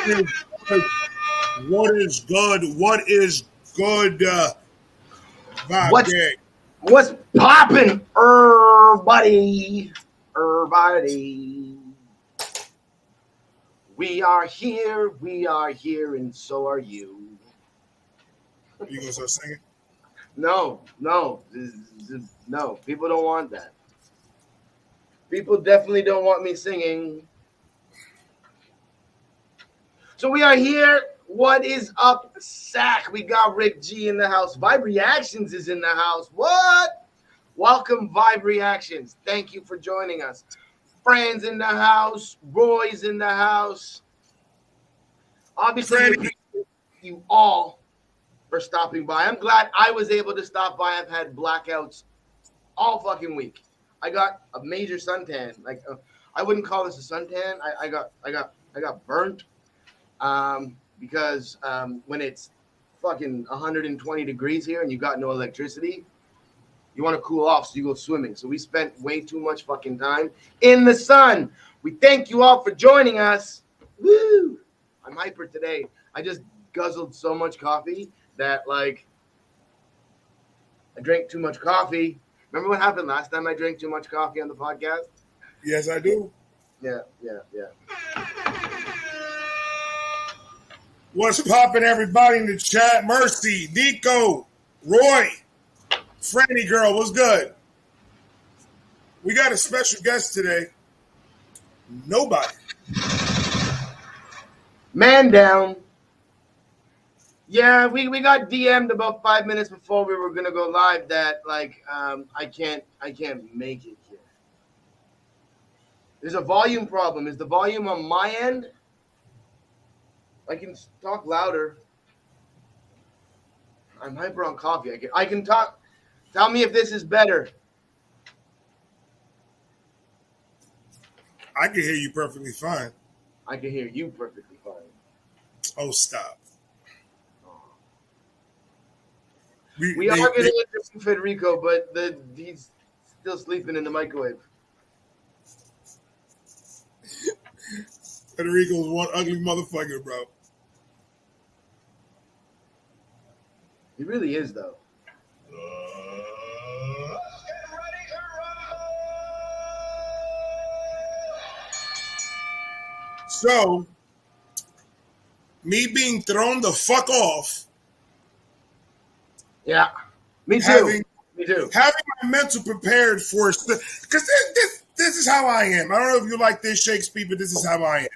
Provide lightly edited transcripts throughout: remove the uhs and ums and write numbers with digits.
is good? What is good? What is good? Vibe gang. What's poppin', everybody? We are here, and so are you. You gonna start singing? No. People don't want that. People definitely don't want me singing. So we are here. What is up, Sack? We got Rick G in the house. Vibe Reactions is in the house. What? Welcome, Vibe Reactions. Thank you for joining us. Friends in the house. Roy's in the house. Obviously, we appreciate you all for stopping by. I'm glad I was able to stop by. I've had blackouts all fucking week. I got a major suntan. Like I wouldn't call this a suntan. I got burnt. Because when it's fucking 120 degrees here and you got no electricity, you want to cool off, so you go swimming. So we spent way too much fucking time in the sun. We thank you all for joining us. Woo! I'm hyper today. I just guzzled so much coffee that, like, I drank too much coffee. Remember what happened last time I drank too much coffee on the podcast? Yes, I do. Yeah. What's poppin', everybody in the chat? Mercy, Nico, Roy, Franny girl, what's good? We got a special guest today. Nobody. Man down. Yeah, we got DM'd about 5 minutes before we were gonna go live that I can't make it here. There's a volume problem. Is the volume on my end? I can talk louder. I'm hyper on coffee. I can talk. Tell me if this is better. I can hear you perfectly fine. I can hear you perfectly fine. Oh, stop. We are going to interview Federico, but he's still sleeping in the microwave. Federico's one ugly motherfucker, bro. He really is, though. So, me being thrown the fuck off. Yeah, me too. Having my mental prepared for it, because this is how I am. I don't know if you like this, Shakespeare, but this is how I am.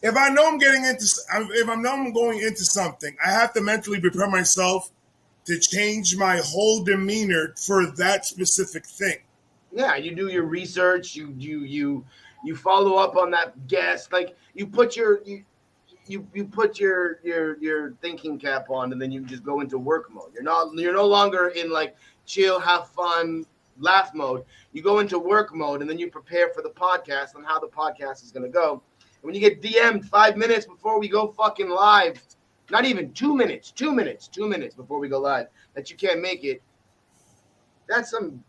If I know I'm going into something, I have to mentally prepare myself to change my whole demeanor for that specific thing. Yeah, you do your research. You follow up on that guest. Like you put your thinking cap on, and then you just go into work mode. You're no longer in like chill, have fun, laugh mode. You go into work mode, and then you prepare for the podcast and how the podcast is going to go. When you get DM'd 5 minutes before we go fucking live, not even 2 minutes before we go live, that you can't make it, that's some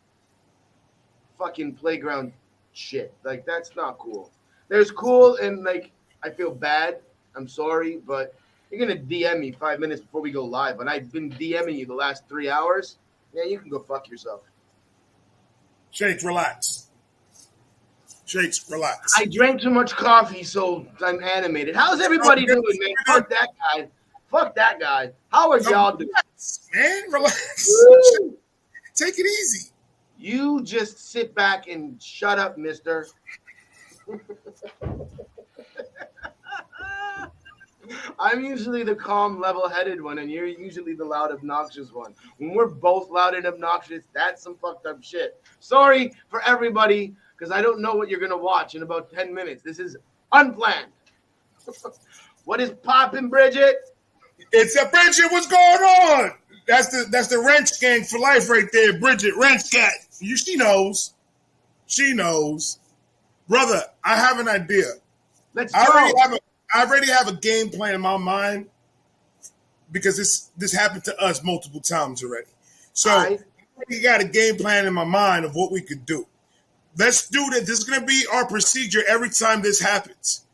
fucking playground shit. Like, that's not cool. There's cool, and, like, I feel bad. I'm sorry, but you're going to DM me 5 minutes before we go live, and I've been DMing you the last 3 hours. Yeah, you can go fuck yourself. Shakes, relax. I drank too much coffee, so I'm animated. How's everybody doing, man? Fuck that guy. How are y'all doing? Man, relax. Take it easy. You just sit back and shut up, mister. I'm usually the calm, level-headed one, and you're usually the loud, obnoxious one. When we're both loud and obnoxious, that's some fucked up shit. Sorry for everybody, because I don't know what you're going to watch in about 10 minutes. This is unplanned. What is poppin', Bridget? It's a Bridget. What's going on? That's the wrench gang for life right there. Bridget, wrench cat. She knows. She knows. Brother, I have an idea. Let's go. I already have a game plan in my mind because this happened to us multiple times already. So we got a game plan in my mind of what we could do. Let's do that. This is going to be our procedure every time this happens.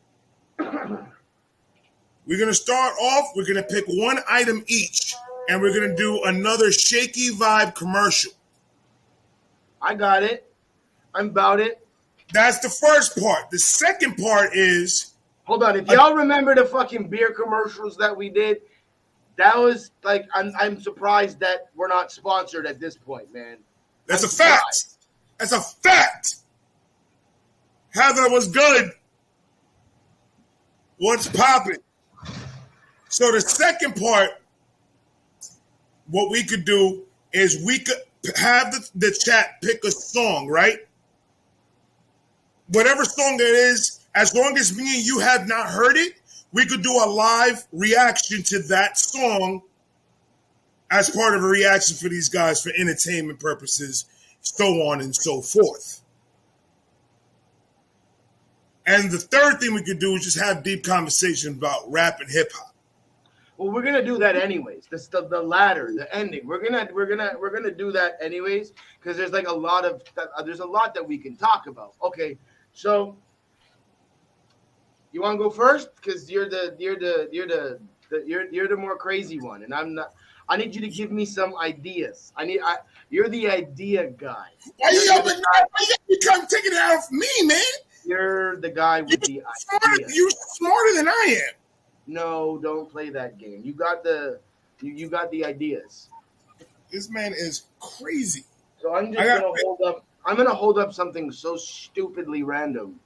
We're going to start off, we're going to pick one item each, and we're going to do another Shakey Vibe commercial. I got it. I'm about it. That's the first part. The second part is... Hold on. If y'all remember the fucking beer commercials that we did, that was like, I'm surprised that we're not sponsored at this point, man. That's a fact. That's a fact. Heather was good. What's popping? So the second part, what we could do is we could have the chat pick a song, right? Whatever song it is, as long as me and you have not heard it, we could do a live reaction to that song as part of a reaction for these guys for entertainment purposes, so on and so forth. And the third thing we could do is just have deep conversation about rap and hip hop. Well, we're gonna do that anyways. The latter, the ending. We're gonna do that anyways because there's like a lot that we can talk about. Okay, so you want to go first because you're the more crazy one, and I'm not. I need you to give me some ideas. You're the idea guy. Why you come taking it out of me, man? You're the guy with the idea. You're smarter than I am. No, don't play that game. You got the ideas. This man is crazy. So I'm just gonna hold up. I'm gonna hold up something so stupidly random,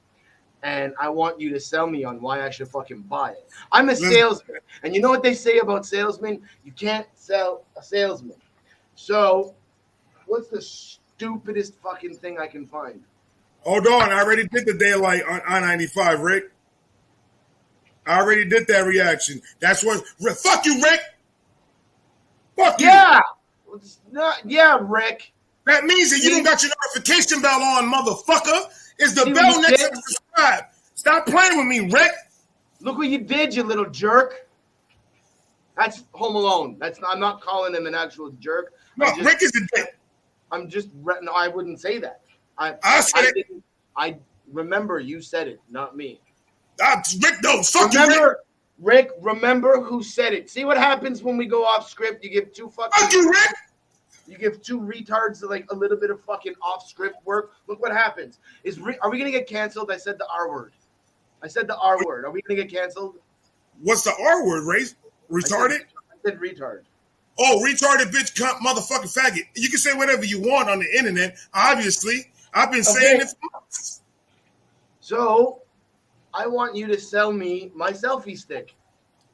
and I want you to sell me on why I should fucking buy it. I'm a salesman, and you know what they say about salesmen? You can't sell a salesman. So, what's the stupidest fucking thing I can find? Hold on, I already did the daylight on I-95, Rick. I already did that reaction. That's what. Fuck you, Rick. Fuck you. Yeah, Rick. That means that you don't got your notification bell on, motherfucker. Is the bell next to subscribe? Stop playing with me, Rick. Look what you did, you little jerk. That's Home Alone. I'm not calling him an actual jerk. No, Rick is a dick. No, I wouldn't say that. I said it. I remember you said it, not me. Rick, no, fuck you, Rick. Rick, remember who said it. See what happens when we go off script? You give two fucking... Fuck you, Rick. You give two retards like a little bit of fucking off script work. Look what happens. Are we going to get canceled? I said the R word. I said the R word. Are we going to get canceled? What's the R word, Ray? Retarded? I said retard. Oh, retarded bitch, cunt, motherfucking faggot. You can say whatever you want on the internet, obviously. I've been saying it for months. So... I want you to sell me my selfie stick.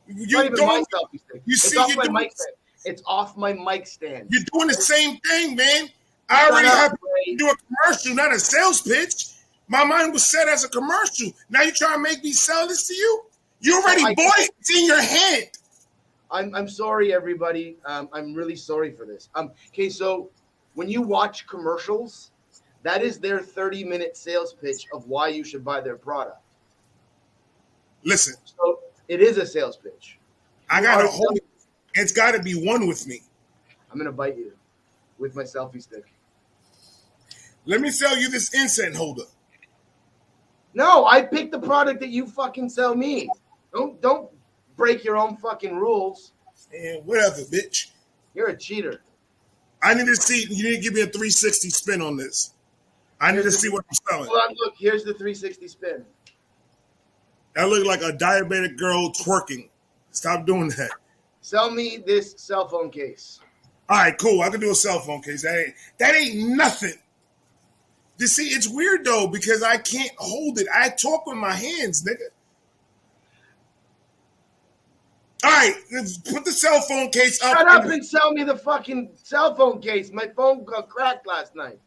You don't. My selfie stick. It's off my mic stand. It's off my mic stand. You're doing the same thing, man. I already have to do a commercial, not a sales pitch. My mind was set as a commercial. Now you're trying to make me sell this to you? You already bought it. It's in your head. I'm sorry, everybody. I'm really sorry for this. Okay, so when you watch commercials, that is their 30-minute sales pitch of why you should buy their product. Listen. So it is a sales pitch. I got to hold it. It's got to be one with me. I'm going to bite you with my selfie stick. Let me sell you this incense holder. No, I picked the product that you fucking sell me. Don't break your own fucking rules. Man, whatever, bitch. You're a cheater. I need to see. You need to give me a 360 spin on this. I need to see what I'm selling. Hold on, look. Here's the 360 spin. That looked like a diabetic girl twerking. Stop doing that. Sell me this cell phone case. All right, cool. I can do a cell phone case. That ain't nothing. You see, it's weird though because I can't hold it. I talk with my hands, nigga. All right, let's put the cell phone case up. Shut up and sell me the fucking cell phone case. My phone got cracked last night.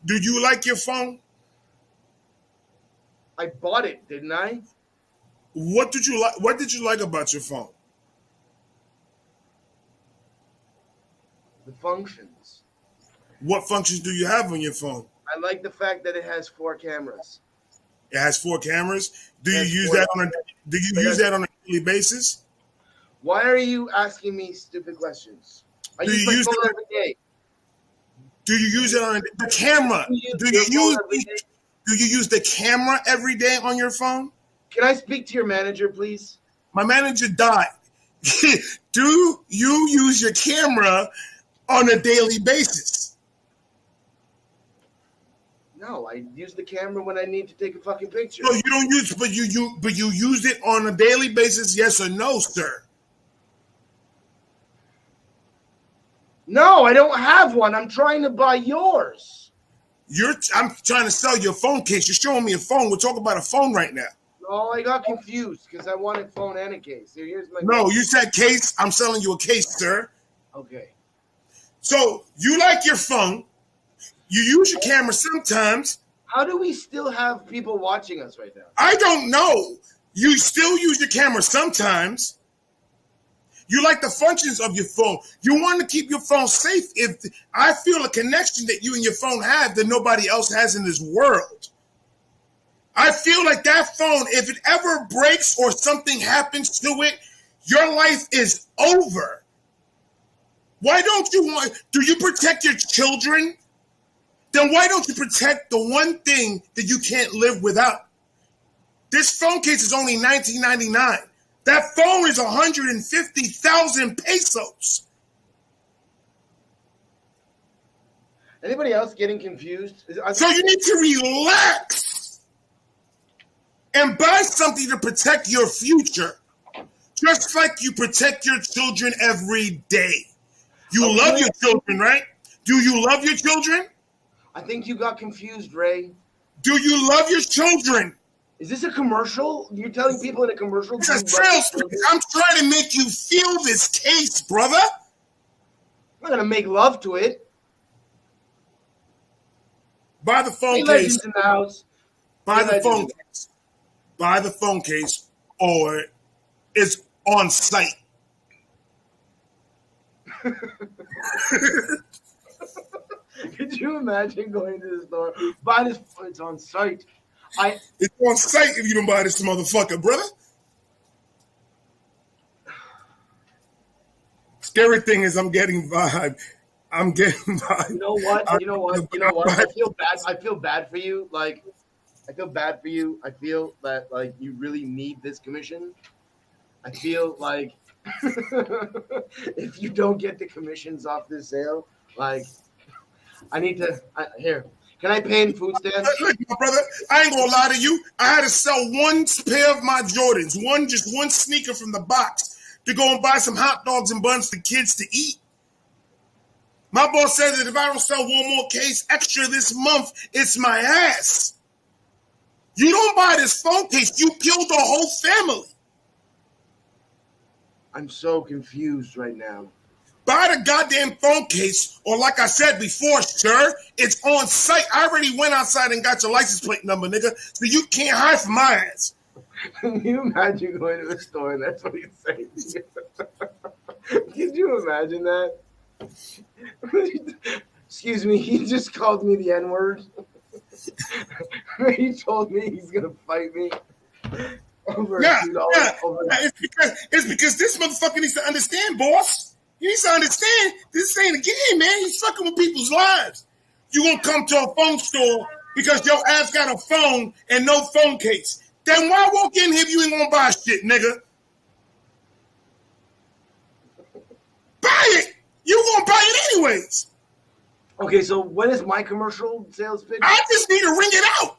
Do you like your phone? I bought it, didn't I? What did you like? What did you like about your phone? The functions. What functions do you have on your phone? I like the fact that it has 4 cameras. It has 4 cameras. Do you use that on a daily basis? Why are you asking me stupid questions? I use my phone every day. Do you use it on the camera? Do you use the camera every day on your phone? Can I speak to your manager, please? My manager died. Do you use your camera on a daily basis? No, I use the camera when I need to take a fucking picture. No, you don't use, but you use it on a daily basis. Yes or no, sir? No, I don't have one. I'm trying to buy yours. I'm trying to sell you a phone case. You're showing me a phone. We're talking about a phone right now. No, I got confused because I wanted phone and a case. Here, here's my. No, you said case. I'm selling you a case, sir. Okay. So you like your phone. You use your camera sometimes. How do we still have people watching us right now? I don't know. You still use your camera sometimes. You like the functions of your phone. You want to keep your phone safe. If I feel a connection that you and your phone have that nobody else has in this world. I feel like that phone, if it ever breaks or something happens to it, your life is over. Why don't you do you protect your children? Then why don't you protect the one thing that you can't live without? This phone case is only $19.99. That phone is 150,000 pesos. Anybody else getting confused? So you need to relax and buy something to protect your future, just like you protect your children every day. You love your children, right? Do you love your children? I think you got confused, Ray. Do you love your children? Is this a commercial? You're telling people in a commercial? It's a sales pitch. I'm trying to make you feel this case, brother. I'm not going to make love to it. Buy the phone case. In the house. Buy the phone case. Buy the phone case, or it's on site. Could you imagine going to the store? Buy this. It's on site. It's on site if you don't buy this motherfucker, brother. Scary thing is I'm getting vibe. You know what? I feel bad. I feel bad for you. Like, I feel bad for you. I feel that, like, you really need this commission. I feel like if you don't get the commissions off this sale, like, I need to here. Can I pay in food stamps? Look, my brother, I ain't gonna lie to you. I had to sell one pair of my Jordans, just one sneaker from the box to go and buy some hot dogs and buns for kids to eat. My boss said that if I don't sell one more case extra this month, it's my ass. You don't buy this phone case, you killed the whole family. I'm so confused right now. Buy the goddamn phone case, or like I said before, sir, it's on site. I already went outside and got your license plate number, nigga, so you can't hide from my ass. Can you imagine going to a store and that's what he's saying to you? Could you imagine that? Excuse me, he just called me the N-word. He told me he's going to fight me. It's because this motherfucker needs to understand, boss. He needs to understand this ain't a game, man. He's fucking with people's lives. You gonna come to a phone store because your ass got a phone and no phone case. Then why walk in here if you ain't gonna buy shit, nigga? Buy it. You gonna buy it anyways. Okay, so what is my commercial sales pitch? I just need to ring it out.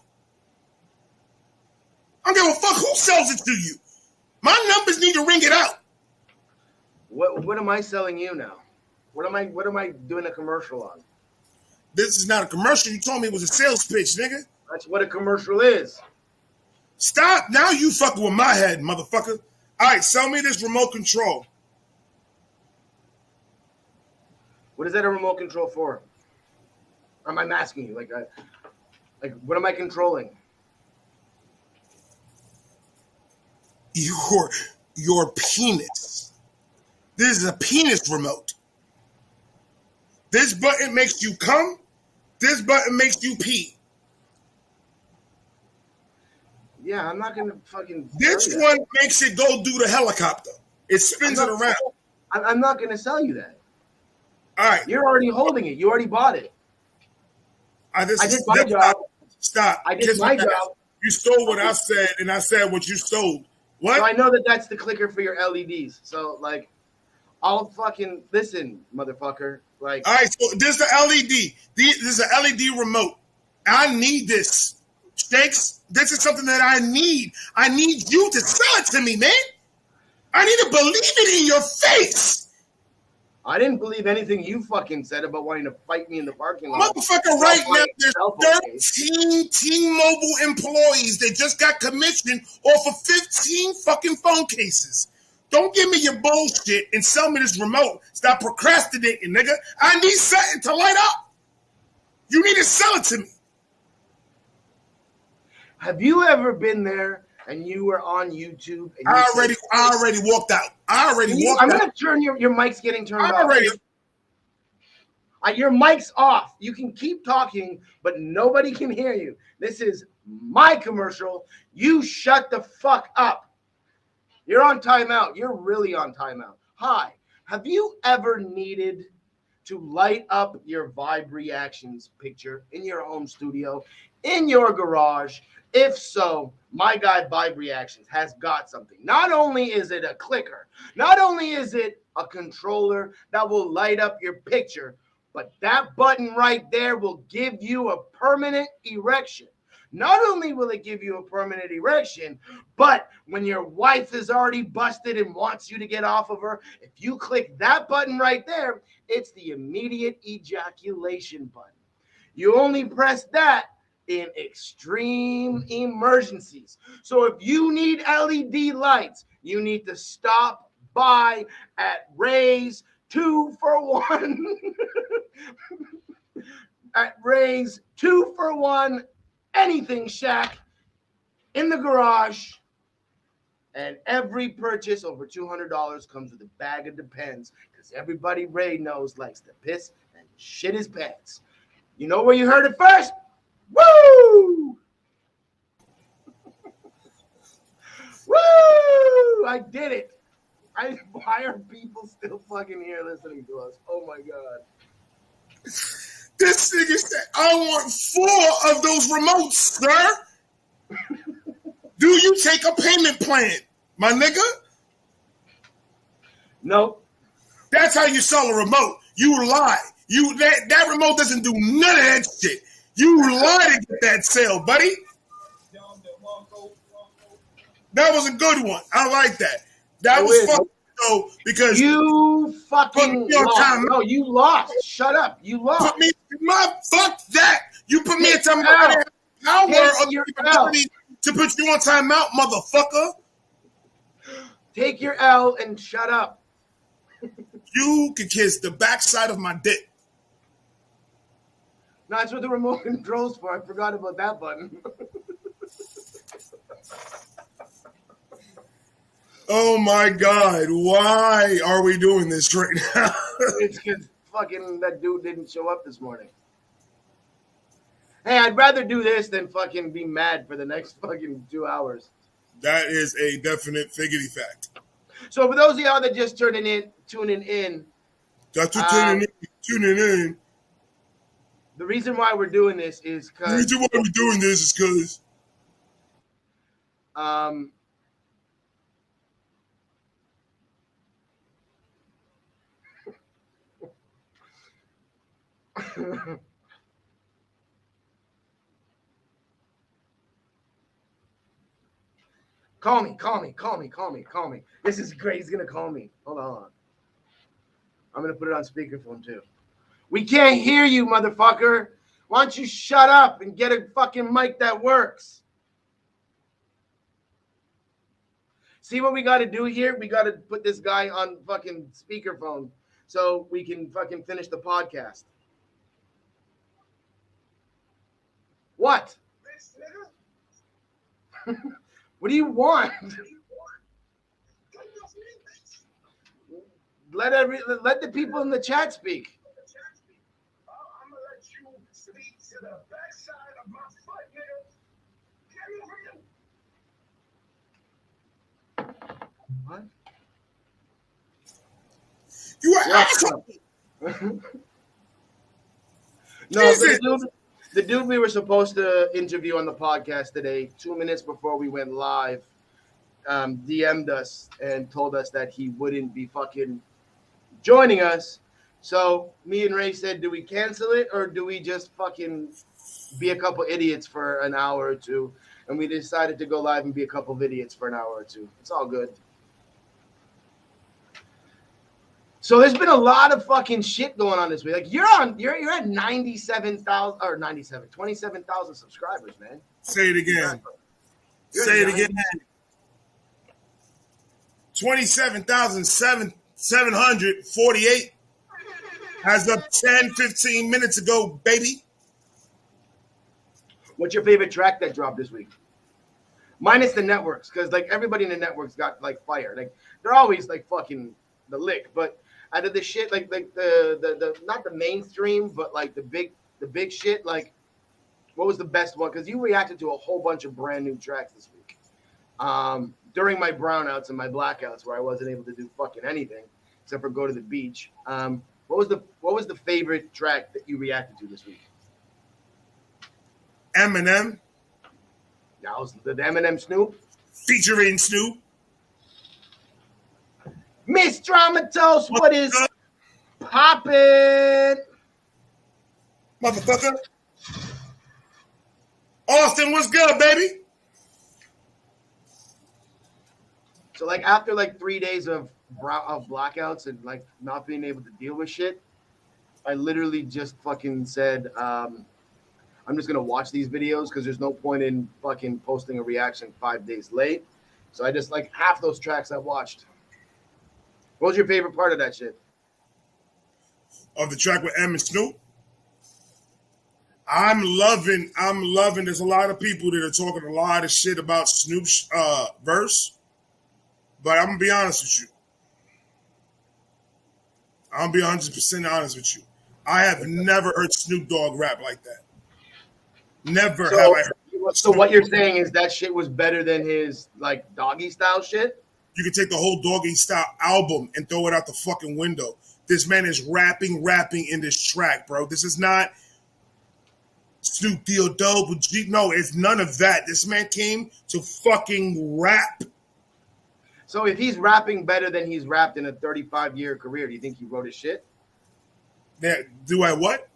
I don't give a fuck who sells it to you. My numbers need to ring it out. What am I selling you now? What am I doing a commercial on? This is not a commercial. You told me it was a sales pitch, nigga. That's what a commercial is. Stop. Now you fucking with my head, motherfucker. All right, sell me this remote control. What is that a remote control for? I'm asking you. Like what am I controlling? Your penis. This is a penis remote. This button makes you come. This button makes you pee. Yeah, I'm not gonna fucking. This one makes it go do the helicopter. It spins it around. I'm not gonna sell you that. All right. You're already holding it. You already bought it. I did my job. Stop. I did my job. You stole what I said, and I said what you stole. What? So I know that that's the clicker for your LEDs. So like, I'll fucking listen, motherfucker. Like, all right, so this is the LED. This is an LED remote. I need this. Shakes, this is something that I need. I need you to sell it to me, man. I need to believe it in your face. I didn't believe anything you fucking said about wanting to fight me in the parking lot. Motherfucker, right now, there's 13 T-Mobile employees that just got commissioned off of 15 fucking phone cases. Don't give me your bullshit and sell me this remote. Stop procrastinating, nigga. I need something to light up. You need to sell it to me. Have you ever been there and you were on YouTube? And I already walked out. I'm going to turn your mic's getting turned off. Your mic's off. You can keep talking, but nobody can hear you. This is my commercial. You shut the fuck up. You're on timeout. You're really on timeout. Hi. Have you ever needed to light up your Vibe Reactions picture in your home studio, in your garage? If so, my guy Vibe Reactions has got something. Not only is it a clicker, not only is it a controller that will light up your picture, but that button right there will give you a permanent erection. Not only will it give you a permanent erection, but when your wife is already busted and wants you to get off of her, if you click that button right there, it's the immediate ejaculation button. You only press that in extreme emergencies. So if you need LED lights, you need to stop by at Ray's 2 for 1. At Ray's 2 for 1 anything shack in the garage. And every purchase over $200 comes with a bag of Depends, because everybody Ray knows likes to piss and shit his pants. You know where you heard it first? Woo! Woo! I did it. Why are people still fucking here listening to us? Oh my God. This nigga said, I want 4 of those remotes, sir. Do you take a payment plan, my nigga? Nope. That's how you sell a remote. You lie. That remote doesn't do none of that shit. You lie to get that sale, buddy. That was a good one. I like that. That was fucking though, because you fucking lost. No, you lost. Shut up. You lost. Fuck that. You put me in time out. Power of your ability to put you on timeout, motherfucker. Take your L and shut up. You can kiss the backside of my dick. No, that's what the remote control's for. I forgot about that button. Oh my God. Why are we doing this right now? It's because fucking that dude didn't show up this morning. Hey, I'd rather do this than fucking be mad for the next fucking 2 hours. That is a definite figgity fact. So for those of y'all that just tuning in, tuning in. The reason why we're doing this is because Call me. This is great. He's going to call me. Hold on. I'm going to put it on speakerphone too. We can't hear you, motherfucker. Why don't you shut up and get a fucking mic that works? See what we got to do here? We got to put this guy on fucking speakerphone so we can fucking finish the podcast. What? What do you want? Let the people in the chat speak. I'm gonna let you speak to the backside of my foot, nigga. What? You are asshole. No, the dude we were supposed to interview on the podcast today, 2 minutes before we went live, DM'd us and told us that he wouldn't be fucking joining us. So me and Ray said, do we cancel it or do we just fucking be a couple idiots for an hour or two? And we decided to go live and be a couple of idiots for an hour or two. It's all good. So there's been a lot of fucking shit going on this week. Like you're at 27,000 subscribers, man. Say it again. Say it again. 27,748 as of 10, 15 minutes ago, baby. What's your favorite track that dropped this week? Minus the networks, because like everybody in the networks got like fired. Like they're always like fucking the lick, but out of the shit, like the not the mainstream, but like the big shit, like what was the best one? Because you reacted to a whole bunch of brand new tracks this week. During my brownouts and my blackouts where I wasn't able to do fucking anything except for go to the beach. What was the favorite track that you reacted to this week? Eminem. That was the Eminem Snoop? Featuring Snoop. Miss Dramatos, what is poppin'? Motherfucker. Austin, what's good, baby? So like after like 3 days of blackouts and like not being able to deal with shit, I literally just fucking said, I'm just gonna watch these videos because there's no point in fucking posting a reaction 5 days late. So I just like half those tracks I watched. What was your favorite part of that shit? Of the track with M and Snoop? I'm loving. There's a lot of people that are talking a lot of shit about Snoop's verse. But I'm going to be honest with you. I'm going to be 100% honest with you. I have never heard Snoop Dogg rap like that. Never have I heard. So what you're saying is that shit was better than his like doggy style shit? You can take the whole Doggy Style album and throw it out the fucking window. This man is rapping in this track, bro. This is not Snoop Deal Dope. No, it's none of that. This man came to fucking rap. So if he's rapping better than he's rapped in a 35-year career, do you think he wrote his shit? Yeah, do I what?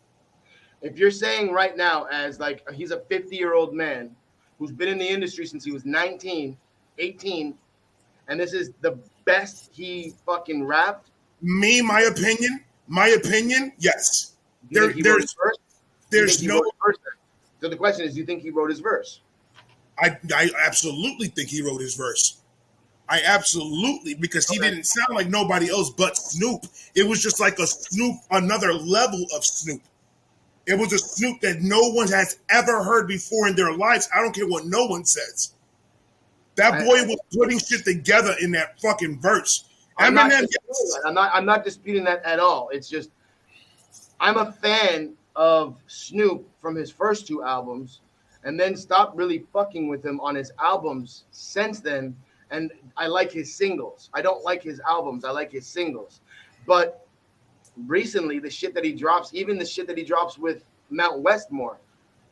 If you're saying right now as like he's a 50-year-old man who's been in the industry since he was 19, 18, and this is the best he fucking rapped? My opinion, yes. There's no. So the question is, do you think he wrote his verse? I absolutely think he wrote his verse. I absolutely, because he didn't sound like nobody else but Snoop. It was just like a Snoop, another level of Snoop. It was a Snoop that no one has ever heard before in their lives. I don't care what no one says. That boy was putting shit together in that fucking verse. I'm not disputing that at all. It's just I'm a fan of Snoop from his first two albums and then stopped really fucking with him on his albums since then. And I like his singles. I don't like his albums. I like his singles. But recently, the shit that he drops, even the shit that he drops with Mount Westmore,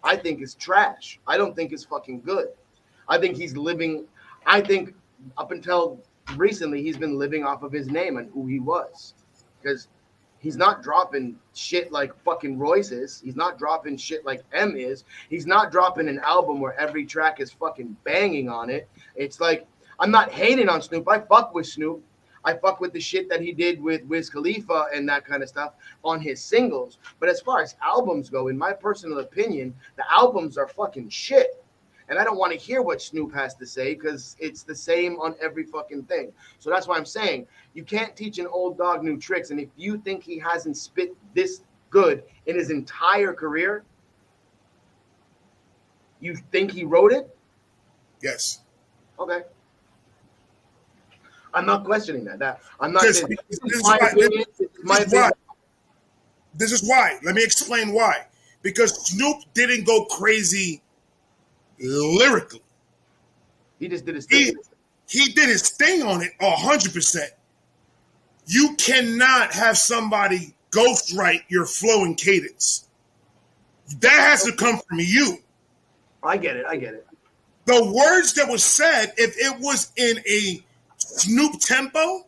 I think is trash. I don't think it's fucking good. I think up until recently, he's been living off of his name and who he was. Because he's not dropping shit like fucking Royce is. He's not dropping shit like M is. He's not dropping an album where every track is fucking banging on it. It's like, I'm not hating on Snoop. I fuck with Snoop. I fuck with the shit that he did with Wiz Khalifa and that kind of stuff on his singles. But as far as albums go, in my personal opinion, the albums are fucking shit. And I don't want to hear what Snoop has to say because it's the same on every fucking thing. So that's why I'm saying you can't teach an old dog new tricks. And if you think he hasn't spit this good in his entire career, you think he wrote it? Yes. Okay. I'm not questioning that. I'm not. This is why. Let me explain why. Because Snoop didn't go crazy lyrically. He just did his thing. He did his thing on it 100%. You cannot have somebody ghostwrite your flow and cadence. That has to come from you. I get it. the words that were said, if it was in a Snoop tempo,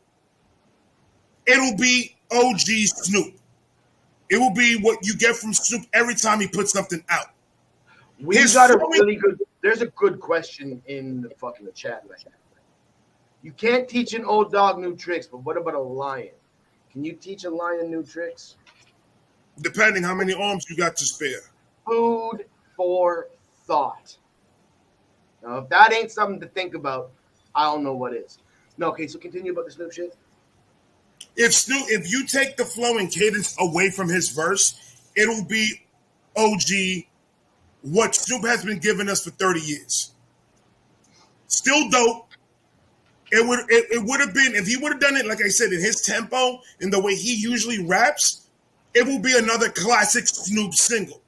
it'll be OG Snoop. It will be what you get from Snoop every time he puts something out. We've got a really good. There's a good question in the fucking chat right now. You can't teach an old dog new tricks, but what about a lion? Can you teach a lion new tricks? Depending how many arms you got to spare. Food for thought. Now, if that ain't something to think about, I don't know what is. No, okay, so continue about the Snoop shit. If you take the flow and cadence away from his verse, it'll be OG, what Snoop has been giving us for 30 years. Still dope. It would have been, if he would have done it, like I said, in his tempo and the way he usually raps, it will be another classic Snoop single.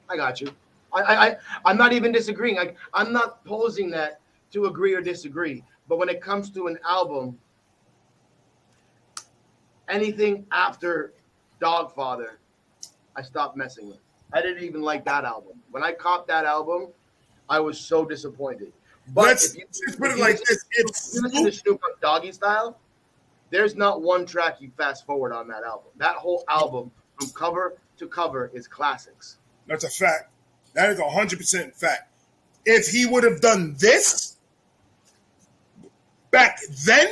I got you. I'm not even disagreeing. I'm not posing that to agree or disagree. But when it comes to an album, anything after Dogfather, I stopped messing with. I didn't even like that album. When I copped that album, I was so disappointed. But Let's put it like this. If you listen to Snoop on Doggy Style, there's not one track you fast forward on that album. That whole album, from cover to cover, is classics. That's a fact. That is 100% fact. If he would have done this back then,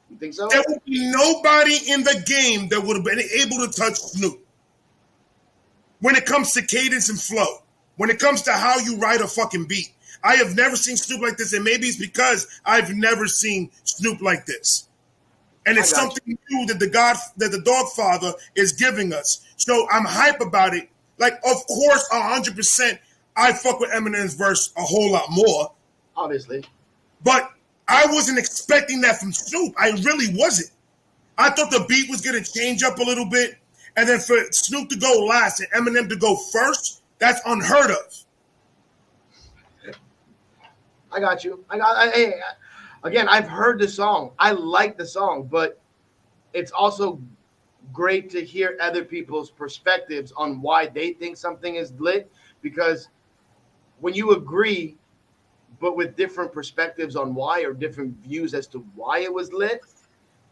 you think so? there would be nobody in the game that would have been able to touch Snoop. When it comes to cadence and flow, when it comes to how you write a fucking beat, I have never seen Snoop like this, and maybe it's because I've never seen Snoop like this. And it's something new that the Dogfather is giving us. So I'm hype about it. Like, of course, 100%, I fuck with Eminem's verse a whole lot more. Obviously. But I wasn't expecting that from Snoop. I really wasn't. I thought the beat was going to change up a little bit. And then for Snoop to go last and Eminem to go first, that's unheard of. I got you. Again, I've heard the song. I like the song, but it's also great to hear other people's perspectives on why they think something is lit, because when you agree, but with different perspectives on why, or different views as to why it was lit,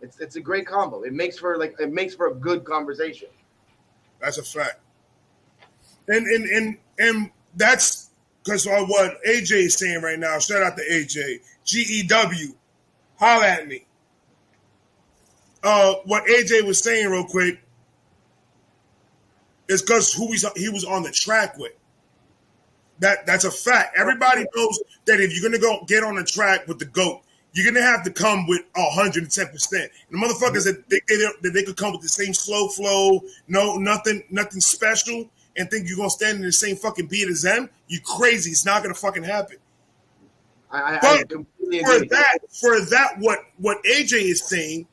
it's a great combo. It makes for a good conversation. That's a fact. And that's because of what AJ is saying right now. Shout out to AJ. GEW. Holla at me. What AJ was saying real quick is because who he was on the track with. That's a fact. Everybody knows that if you're gonna go get on the track with the GOAT, you're gonna have to come with 110%. And the motherfuckers that they could come with the same slow flow, nothing special, and think you're gonna stand in the same fucking beat as them, you crazy. It's not gonna fucking happen. I completely agree. For that, what AJ is saying,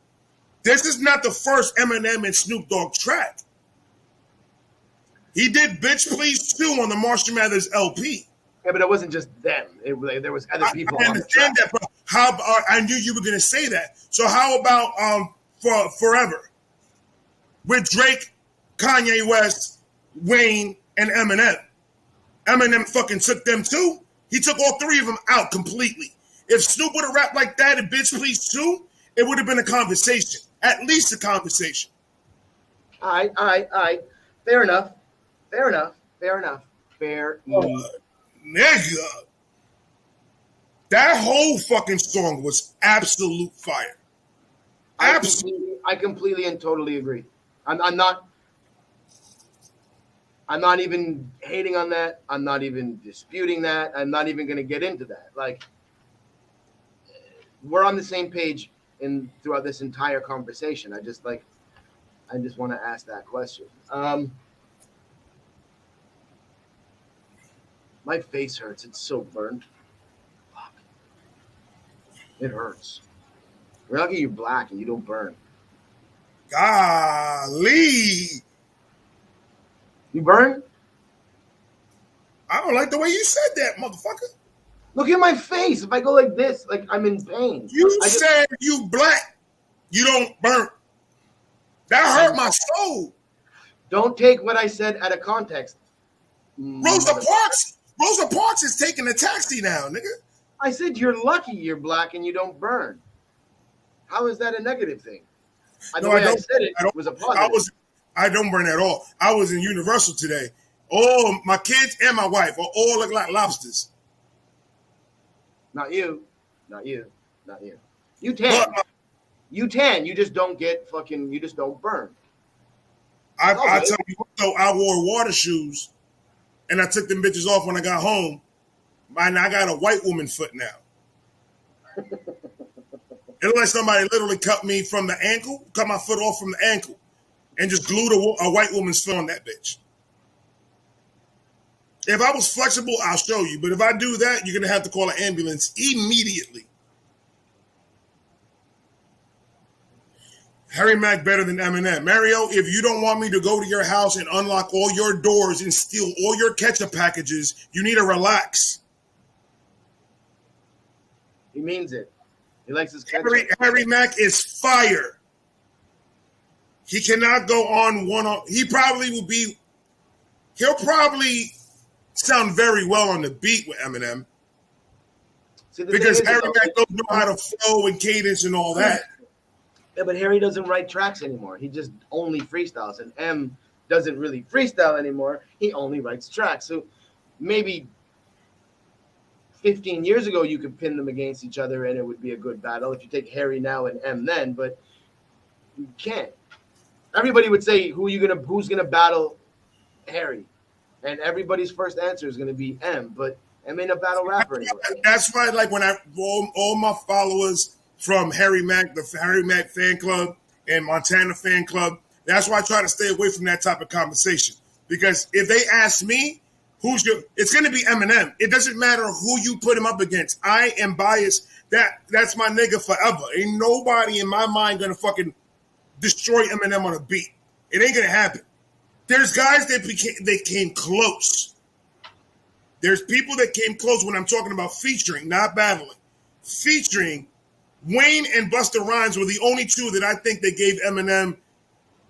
this is not the first Eminem and Snoop Dogg track. He did "Bitch Please" too on the Marshall Mathers LP. Yeah, but it wasn't just them. There was other people. I understand that, but I knew you were going to say that. So how about for Forever with Drake, Kanye West, Wayne, and Eminem? Eminem fucking took them too. He took all three of them out completely. If Snoop would have rapped like that and "Bitch Please" too, it would have been a conversation, at least a conversation. All right. Fair enough. Nigga, that whole fucking song was absolute fire. I completely and totally agree. I'm not even hating on that. I'm not even disputing that. I'm not even going to get into that. Like, we're on the same page throughout this entire conversation. I just want to ask that question. My face hurts. It's so burned. Fuck. It hurts. We're lucky you're black and you don't burn. Golly. You burn? I don't like the way you said that, motherfucker. Look at my face. If I go like this, like I'm in pain. You said you black. You don't burn. That hurt my soul. Don't take what I said out of context. Rosa Parks Rosa Parks is taking a taxi now, nigga. I said you're lucky you're black and you don't burn. How is that a negative thing? The way I said it was a positive. I don't burn at all. I was in Universal today. Oh, my kids and my wife all look like lobsters. Not you. Not you. Not you. You tan. You tan. You just don't get fucking. You just don't burn. I tell you what, though, I wore water shoes, and I took them bitches off when I got home. And I got a white woman foot now. It looked like somebody literally cut me from the ankle, cut my foot off from the ankle, and just glued a white woman's foot on that bitch. If I was flexible, I'll show you. But if I do that, you're going to have to call an ambulance immediately. Harry Mack better than Eminem. Mario, if you don't want me to go to your house and unlock all your doors and steal all your ketchup packages, you need to relax. He means it. He likes his ketchup. Harry Mack is fire. He cannot go on one. He'll probably sound very well on the beat with Eminem. Because Harry Mack don't know how to flow and cadence and all that. Yeah, but Harry doesn't write tracks anymore. He just only freestyles. And M doesn't really freestyle anymore. He only writes tracks. So maybe 15 years ago, you could pin them against each other and it would be a good battle if you take Harry now and M then, but you can't. Everybody would say, who's gonna battle Harry? And everybody's first answer is gonna be M, but M ain't a battle rapper anymore. That's why, like, when all my followers from Harry Mack, the Harry Mack fan club and Montana fan club, that's why I try to stay away from that type of conversation. Because if they ask me, it's going to be Eminem. It doesn't matter who you put him up against. I am biased. That's my nigga forever. Ain't nobody in my mind going to fucking destroy Eminem on a beat. It ain't going to happen. There's guys that came close. There's people that came close when I'm talking about featuring, not battling. Featuring, Wayne and Busta Rhymes were the only two that I think they gave Eminem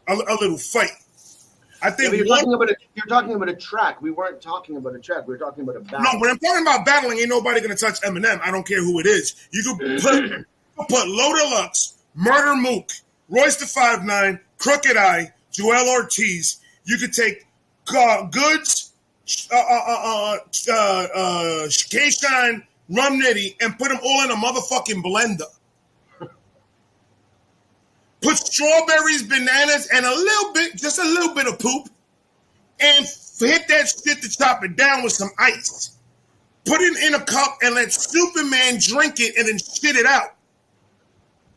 a little fight. I think you're talking about a track. We weren't talking about a track. We were talking about a battle. No, when I'm talking about battling, ain't nobody gonna touch Eminem. I don't care who it is. You could put Low Deluxe, Murder Mook, Royce the 5'9", Crooked Eye, Joel Ortiz. You could take Goods, K-Shine, Rum Nitty, and put them all in a motherfucking blender. Put strawberries, bananas, and just a little bit of poop, and hit that shit to chop it down with some ice. Put it in a cup and let Superman drink it and then shit it out.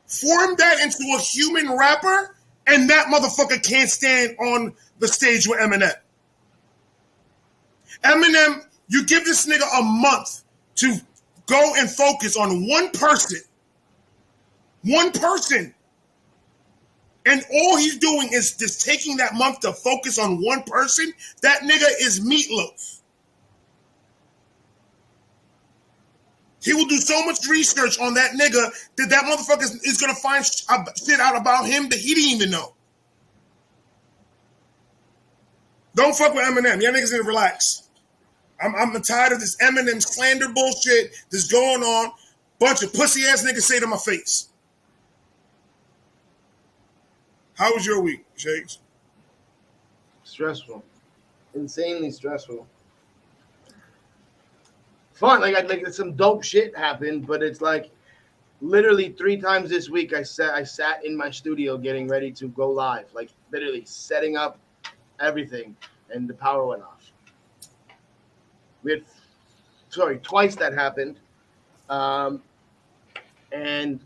Form that into a human rapper, and that motherfucker can't stand on the stage with Eminem. Eminem, you give this nigga a month to go and focus on one person. One person. And all he's doing is just taking that month to focus on one person. That nigga is Meatloaf. He will do so much research on that nigga that motherfucker is going to find shit out about him that he didn't even know. Don't fuck with Eminem. Y'all niggas need to relax. I'm tired of this Eminem slander bullshit that's going on. Bunch of pussy ass niggas say to my face. How was your week, Shakes? Stressful. Insanely stressful. Fun. Like some dope shit happened, but it's like literally 3 times this week I sat in my studio getting ready to go live. Like literally setting up everything and the power went off. Twice that happened. And then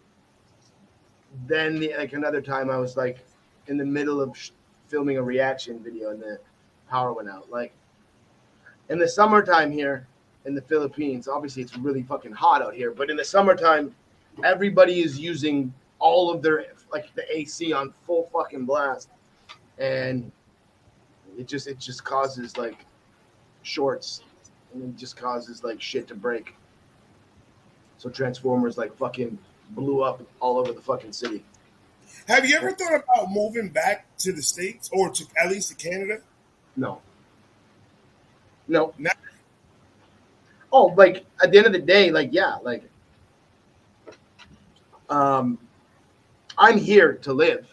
another time I was like in the middle of filming a reaction video and the power went out. Like in the summertime here in the Philippines, obviously it's really fucking hot out here, but in the summertime, everybody is using all of their the AC on full fucking blast, and it just causes like shorts, and it just causes like shit to break. So transformers like fucking blew up all over the fucking city. Have you ever thought about moving back to the States or at least to Canada? No. No. Never. Oh, like at the end of the day, like yeah, like um, I'm here to live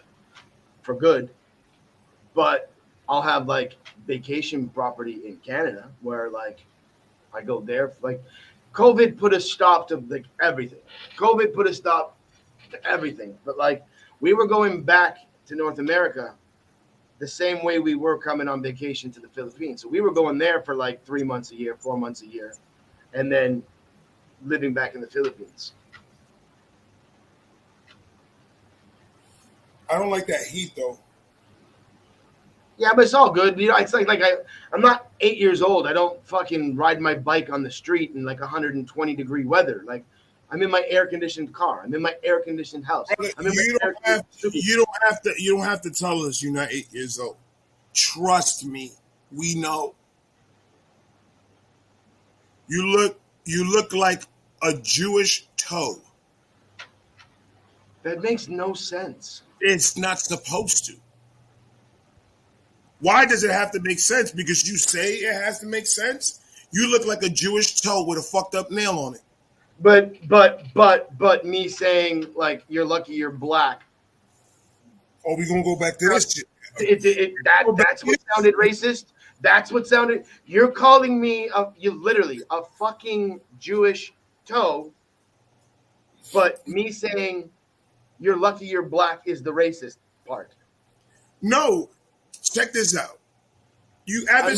for good, but I'll have like vacation property in Canada where like I go there. Like COVID put a stop to like everything. COVID put a stop to everything. But like we were going back to North America the same way we were coming on vacation to the Philippines. So we were going there for like 3 months a year, 4 months a year, and then living back in the Philippines. I don't like that heat though. Yeah, but it's all good. You know, it's like I'm not 8 years old. I don't fucking ride my bike on the street in like 120-degree weather. Like I'm in my air conditioned car. I'm in my air conditioned house. Brother, I'm in my you don't have to tell us you're not 8 years old. Trust me, we know. You look like a Jewish toe. That makes no sense. It's not supposed to. Why does it have to make sense? Because you say it has to make sense? You look like a Jewish toe with a fucked up nail on it. But me saying like you're lucky you're black. Oh, we gonna go back to this shit. That's what sounded racist. That's what sounded. You're calling me you literally a fucking Jewish toe, but me saying you're lucky you're black is the racist part. No, check this out. You ever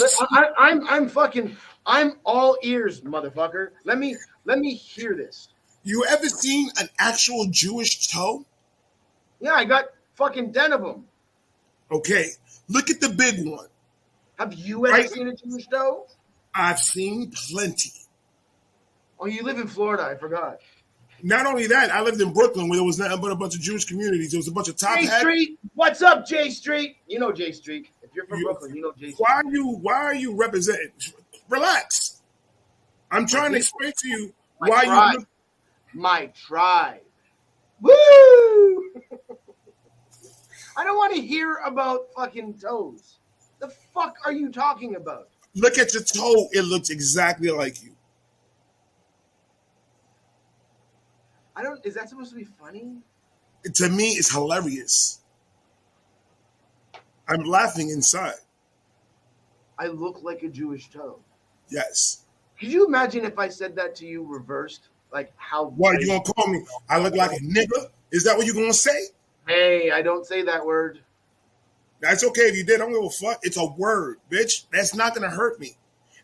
I'm all ears, motherfucker. Let me hear this. You ever seen an actual Jewish toe? Yeah, I got fucking 10 of them. Okay, look at the big one. Have you ever seen a Jewish toe? I've seen plenty. Oh, you live in Florida. I forgot. Not only that, I lived in Brooklyn where there was nothing but a bunch of Jewish communities. There was a bunch of top J hats. Street. What's up, J Street? You know J Street. If you're from Brooklyn, you know J Street. Why are you representing? Relax. I'm trying to explain to you My tribe. Woo! I don't want to hear about fucking toes. The fuck are you talking about? Look at your toe. It looks exactly like you. Is that supposed to be funny? To me, it's hilarious. I'm laughing inside. I look like a Jewish toe. Yes. Could you imagine if I said that to you reversed? Like how? What, you gonna call me? I look like a nigga? Is that what you gonna say? Hey, I don't say that word. That's okay if you did. I don't give a fuck. It's a word, bitch. That's not gonna hurt me.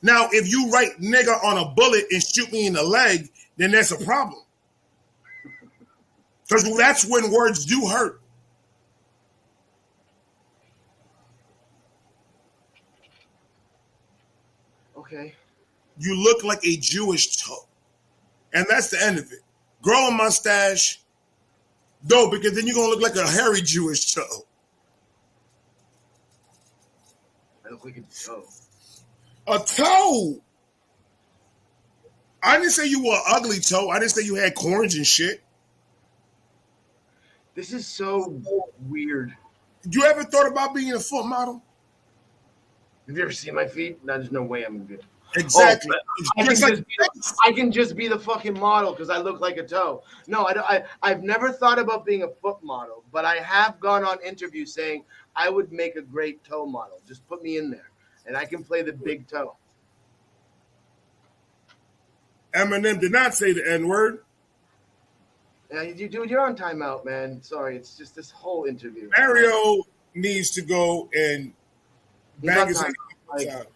Now, if you write nigga on a bullet and shoot me in the leg, then that's a problem. Because that's when words do hurt. Okay. You look like a Jewish toe. And that's the end of it. Grow a mustache. No, because then you're going to look like a hairy Jewish toe. I look like a toe. A toe? I didn't say you were an ugly toe. I didn't say you had corns and shit. This is so weird. You ever thought about being a foot model? Have you ever seen my feet? No, there's no way I'm good. Exactly. I can just be the fucking model because I look like a toe. No, I've never thought about being a foot model, but I have gone on interviews saying I would make a great toe model. Just put me in there, and I can play the big toe. Eminem did not say the N-word. Yeah, dude, you're on timeout, man. Sorry, it's just this whole interview. Mario needs to go and bang his head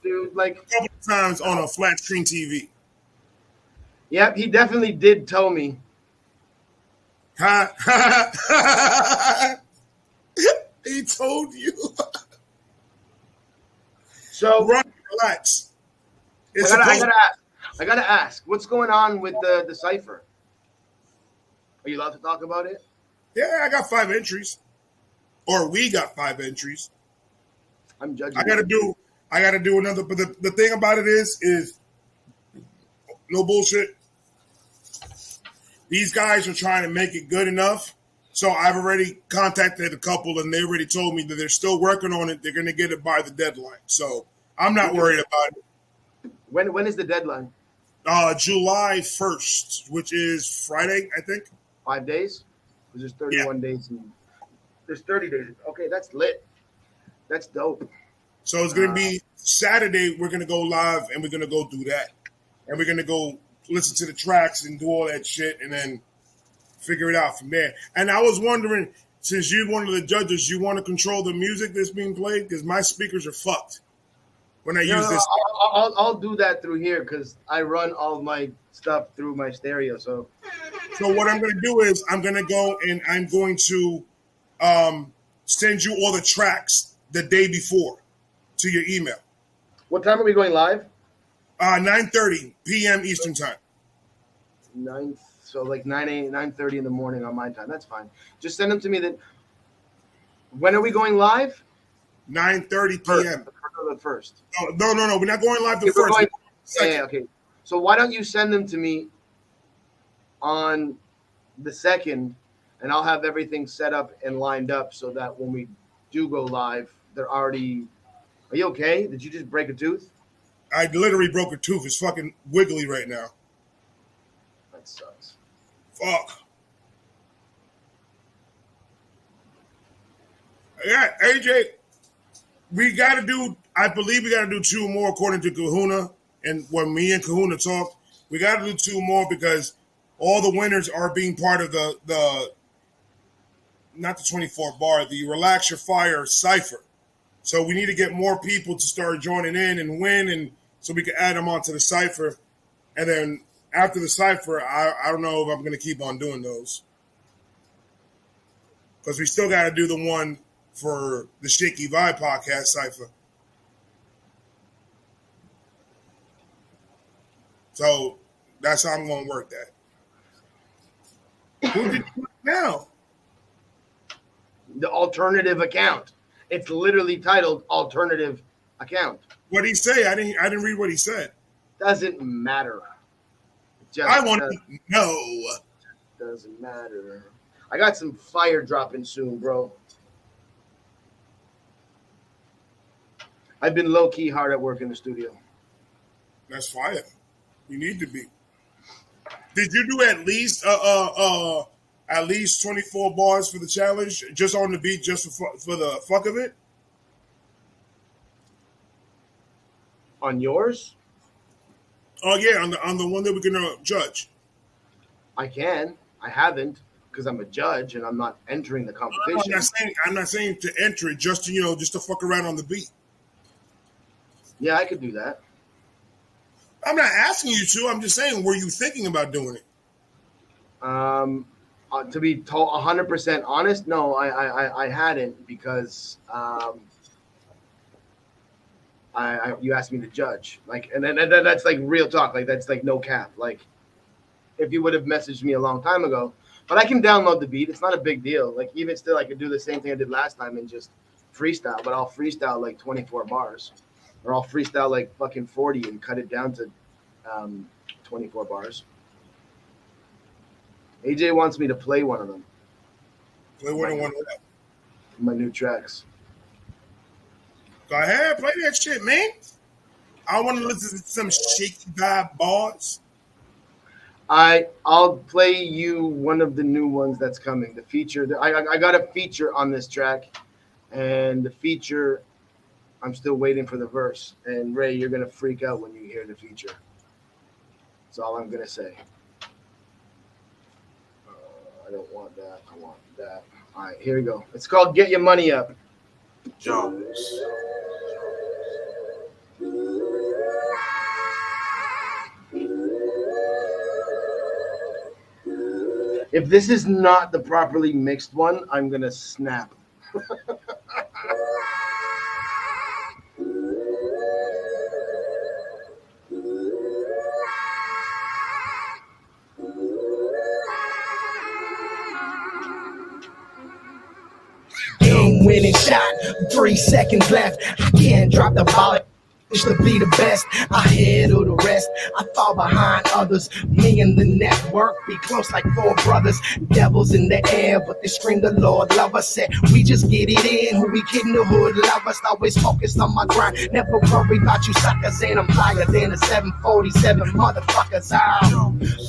dude, like a couple of times on a flat screen TV. Yep, he definitely did tell me. He told you. So relax. I gotta ask, what's going on with the cipher? Are you allowed to talk about it? Yeah, I got 5 entries. Or we got 5 entries. I'm judging. I gotta do another, but the thing about it is no bullshit. These guys are trying to make it good enough. So I've already contacted a couple and they already told me that they're still working on it. They're gonna get it by the deadline. So I'm not worried about it. When is the deadline? July 1st, which is Friday, I think. 5 days? Because there's 31 days. There's 30 days. Okay, that's lit. That's dope. So it's going to be Saturday. We're going to go live and we're going to go do that. And we're going to go listen to the tracks and do all that shit and then figure it out from there. And I was wondering, since you're one of the judges, you want to control the music that's being played? Because my speakers are fucked when I use this. I'll do that through here because I run all of my stuff through my stereo. So what I'm going to do is I'm going to go and I'm going to send you all the tracks the day before to your email. What time are we going live? 9:30 p.m. Eastern time. 9, so like 9:30 in the morning on my time. That's fine. Just send them to me. That. When are we going live? 9:30 p.m. The first. Oh, no. We're not going live the first. Yeah, okay. So why don't you send them to me on the second, and I'll have everything set up and lined up so that when we do go live, they're already. Are you okay? Did you just break a tooth? I literally broke a tooth. It's fucking wiggly right now. That sucks. Fuck. Yeah, AJ, I believe we got to do 2 more according to Kahuna. And when me and Kahuna talk, we got to do 2 more because all the winners are being part of the not the 24 bar, the Relax Your Fire Cypher. So we need to get more people to start joining in and win, and so we can add them onto the Cypher. And then after the Cypher, I don't know if I'm going to keep on doing those. Because we still got to do the one for the Shakey Vibe podcast Cypher. So that's how I'm going to work that. Who did you now? The alternative account. It's literally titled alternative account. What did he say? I didn't read what he said. Doesn't matter. I want to know. Doesn't matter. I got some fire dropping soon, bro. I've been low-key hard at work in the studio. That's fire. You need to be. Did you do at least 24 bars for the challenge, just on the beat, just for the fuck of it? On yours? Oh yeah, on the one that we're gonna judge. I can. I haven't because I'm a judge and I'm not entering the competition. I'm not saying to enter it, just to just to fuck around on the beat. Yeah, I could do that. I'm not asking you to. I'm just saying, were you thinking about doing it? To be told 100% honest, no, I hadn't because you asked me to judge, and that's like real talk, that's like no cap. Like, if you would have messaged me a long time ago, but I can download the beat. It's not a big deal. Like, even still, I could do the same thing I did last time and just freestyle, but I'll freestyle like 24 bars, or I'll freestyle like fucking 40 and cut it down to 24 bars. AJ wants me to play one of them. Play one of what? My new tracks. Go ahead, play that shit, man. I want to listen to some Shaky Vibe bars. I'll play you one of the new ones that's coming. The feature. I got a feature on this track, and the feature, I'm still waiting for the verse. And Ray, you're gonna freak out when you hear the feature. That's all I'm gonna say. I don't want that. I want that. All right, here we go. It's called "Get Your Money Up." Jones. If this is not the properly mixed one, I'm gonna snap. Winning shot, 3 seconds left. I can't drop the ball. To be the best, I handle the rest. I fall behind others. Me and the network be close like four brothers. Devils in the air, but they scream the Lord love us. Said we just get it in. Who we kid in the hood love us. Always focused on my grind. Never worry about you suckers. And I'm flyer than a 747 motherfuckers. I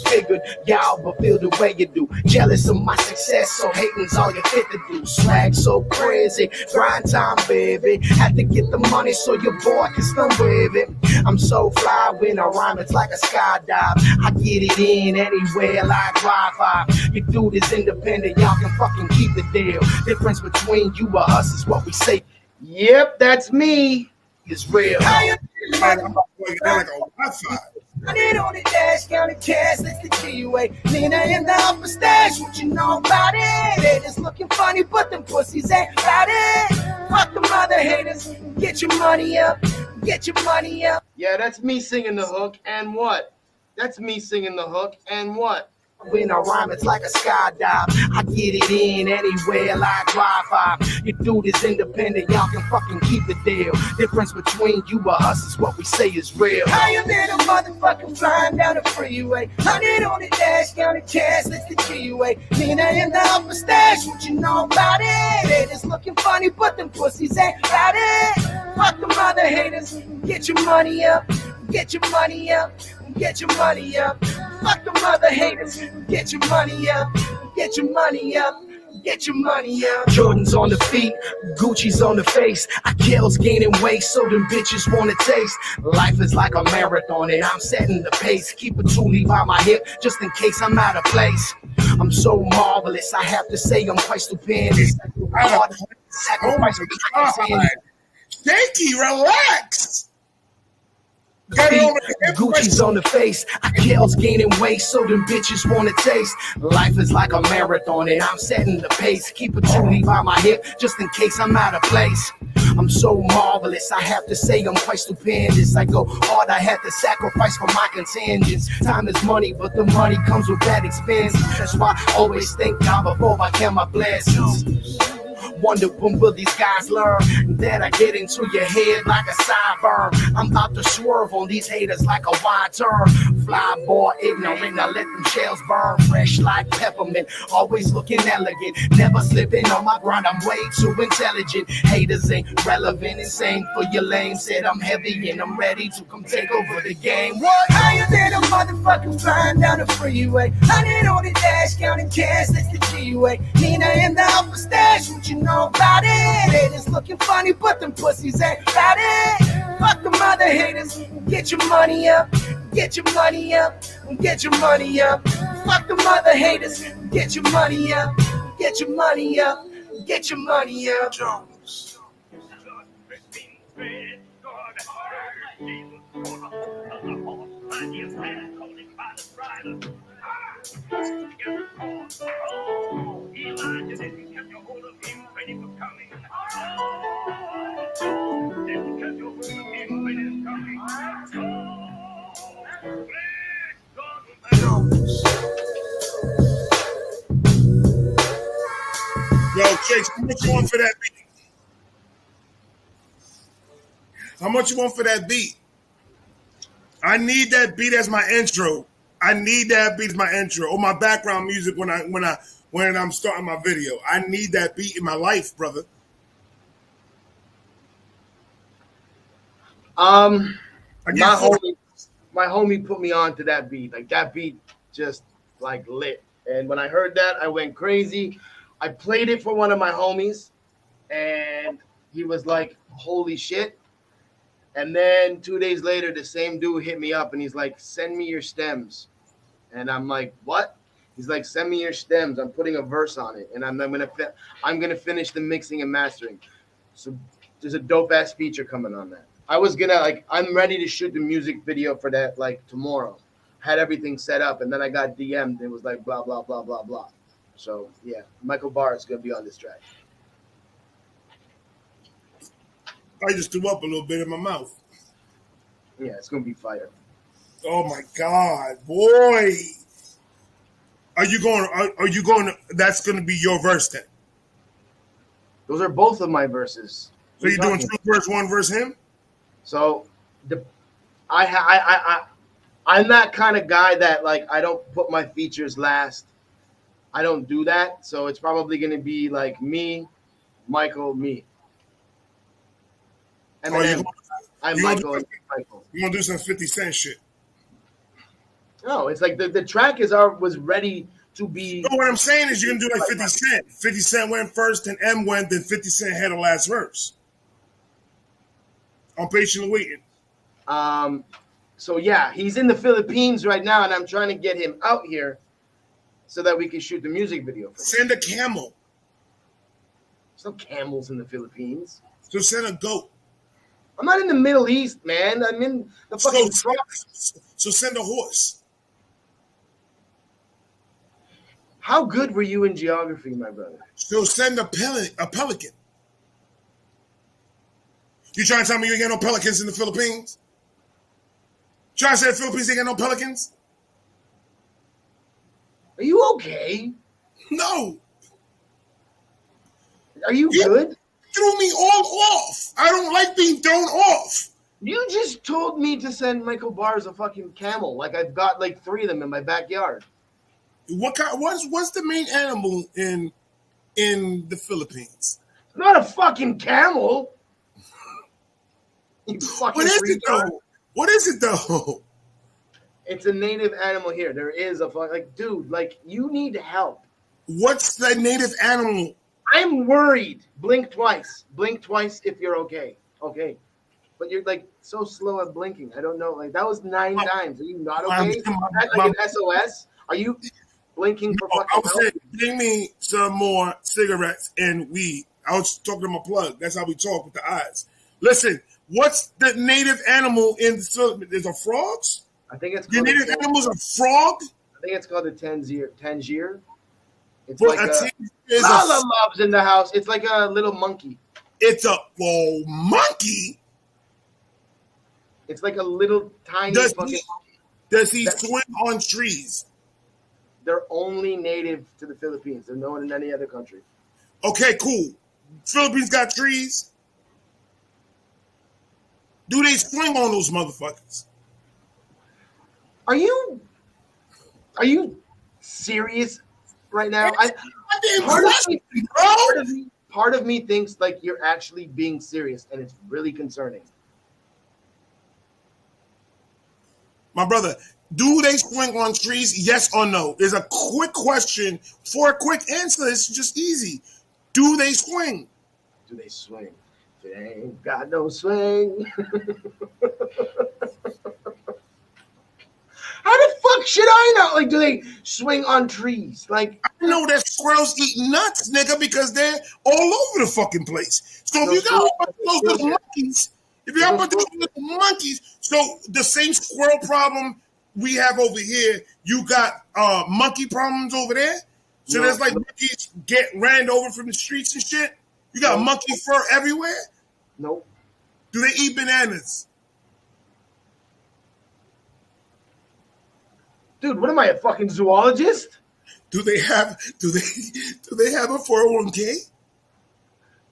figured y'all but feel the way you do. Jealous of my success, so hating's all you fit to do. Swag so crazy, grind time, baby. Had to get the money so your boy can stun with it. I'm so fly when I rhyme, it's like a skydive. I get it in anywhere like Wi-Fi. Your dude is independent, y'all can fucking keep the deal. Difference between you or us is what we say. Yep, that's me. It's real. Man, I'm like a Wi-Fi. I need on the dash, counting cash, that's the G-Way. Nina in the upper stash, what you know about it? They just looking funny, but them pussies ain't about it. Fuck the mother haters, get your money up, get your money up. Yeah, that's me singing the hook, and what? That's me singing the hook, and what? When I rhyme, it's like a skydive. I get it in anywhere like Wi-Fi. Your dude is independent, y'all can fucking keep the deal. Difference between you or us is what we say is real. Higher than a motherfucking flying down the freeway. 100 on the dash, counting cash, that's the G-Way. Nina in the upper stash, what you know about it? They just looking funny, but them pussies ain't about it. Fuck the mother haters, get your money up, get your money up, get your money up. Fuck the mother haters, get your money up, get your money up, get your money up. Jordan's on the feet, Gucci's on the face. I kills gaining weight, so them bitches wanna taste. Life is like a marathon and I'm setting the pace. Keep a toolie by my hip, just in case I'm out of place. I'm so marvelous, I have to say I'm quite stupendous. Sacrifice Oh my God. Shakey, relax. Gucci's on the face. I kills gaining weight, so them bitches wanna taste. Life is like a marathon and I'm setting the pace. Keep a toolie by my hip, just in case I'm out of place. I'm so marvelous, I have to say I'm quite stupendous. I go hard, I had to sacrifice for my contingents. Time is money, but the money comes with that expense. That's why I always thank God before I count my blessings. Wonder when will these guys learn that I get into your head like a sideburn. I'm about to swerve on these haters like a wide turn. Fly boy, ignorant, I let them shells burn. Fresh like peppermint, always looking elegant. Never slipping on my grind, I'm way too intelligent. Haters ain't relevant, insane for your lame. Said I'm heavy and I'm ready to come take over the game. What? Higher than a motherfucking flying down the freeway. 100 on the dash, counting cash, that's the G-Way. Nina in the upper stash, what you know about it? They just looking funny, but them pussies ain't about it. Fuck the mother haters, get your money up, get your money up, get your money up. Fuck the mother haters, get your money up, get your money up, get your money up. Jones. Yo, Shakes, how much you want for that beat? How much you want for that beat? I need that beat as my intro. I need that beat as my intro or my background music when I'm starting my video. I need that beat in my life, brother. My homie put me on to that beat. Like that beat just like lit. And when I heard that, I went crazy. I played it for one of my homies, and he was like, "Holy shit!" And then 2 days later, the same dude hit me up, and he's like, "Send me your stems." And I'm like, "What?" He's like, "Send me your stems. I'm putting a verse on it, and I'm gonna finish the mixing and mastering." So there's a dope ass feature coming on that. I'm ready to shoot the music video for that like tomorrow. Had everything set up, and then I got DM'd. It was like blah blah blah blah blah. So yeah, Michael Barr is gonna be on this track. I just threw up a little bit in my mouth. Yeah, it's gonna be fire. Oh my God, boy! Are you going? That's going to be your verse then. Those are both of my verses. So you're doing two verse, one verse him. So I'm that kind of guy that like I don't put my features last. I don't do that, so it's probably gonna be like me, Michael, me. Oh, Eminem. I'm you gonna do Michael and Michael. you gonna do some 50 Cent shit? No, it's like the track was ready to be. No, what I'm saying is you're gonna do like 50 Cent. 50 Cent went first, then M went, then 50 Cent had the last verse. I'm patiently waiting. So yeah, he's in the Philippines right now, and I'm trying to get him out here so that we can shoot the music video for him. Send a camel. There's no camels in the Philippines. So send a goat. I'm not in the Middle East, man. I'm in the fucking tropics. So send a horse. How good were you in geography, my brother? So send a pelican. You trying to tell me you ain't got no pelicans in the Philippines? Trying to say the Philippines ain't got no pelicans? Are you okay? No. Are you good? Threw me all off. I don't like being thrown off. You just told me to send Michael Bars a fucking camel. Like I've got like 3 of them in my backyard. What's the main animal in the Philippines? It's not a fucking camel. You fucking What is it retard. though? What is it though? It's a native animal here. There is a like, dude, like you need help. What's the native animal? I'm worried. Blink twice. Blink twice if you're okay. Okay. But you're like so slow at blinking. I don't know. Like that was 9 times. Are you not okay? That's like an SOS. Are you blinking for fucking I was help? saying, bring me some more cigarettes and weed. I was talking to my plug. That's how we talk with the eyes. Listen, what's the native animal in the Philippines? There's a frogs? I think it's Your called native animal's a frog? I think it's called a Tangier. It's Well, like a Love's in the house. It's like a little monkey. It's a monkey. It's like a little tiny fucking Does he swing on trees? They're only native to the Philippines. They're known in any other country. Okay, cool. Philippines got trees. Do they swing on those motherfuckers? Are you serious right now? Part of me thinks like you're actually being serious, and it's really concerning. My brother, do they swing on trees? Yes or no? It's a quick question. For a quick answer, it's just easy. Do they swing? Do they swing? If it ain't got no swing. How the fuck should I know? Like, do they swing on trees? Like, I know that squirrels eat nuts, nigga, because they're all over the fucking place. So if you got those little monkeys, so the same squirrel problem we have over here, you got monkey problems over there. So there's like monkeys get ran over from the streets and shit. You got monkey fur everywhere. Nope. Do they eat bananas? Dude, what am I, a fucking zoologist? Do they have a 401k?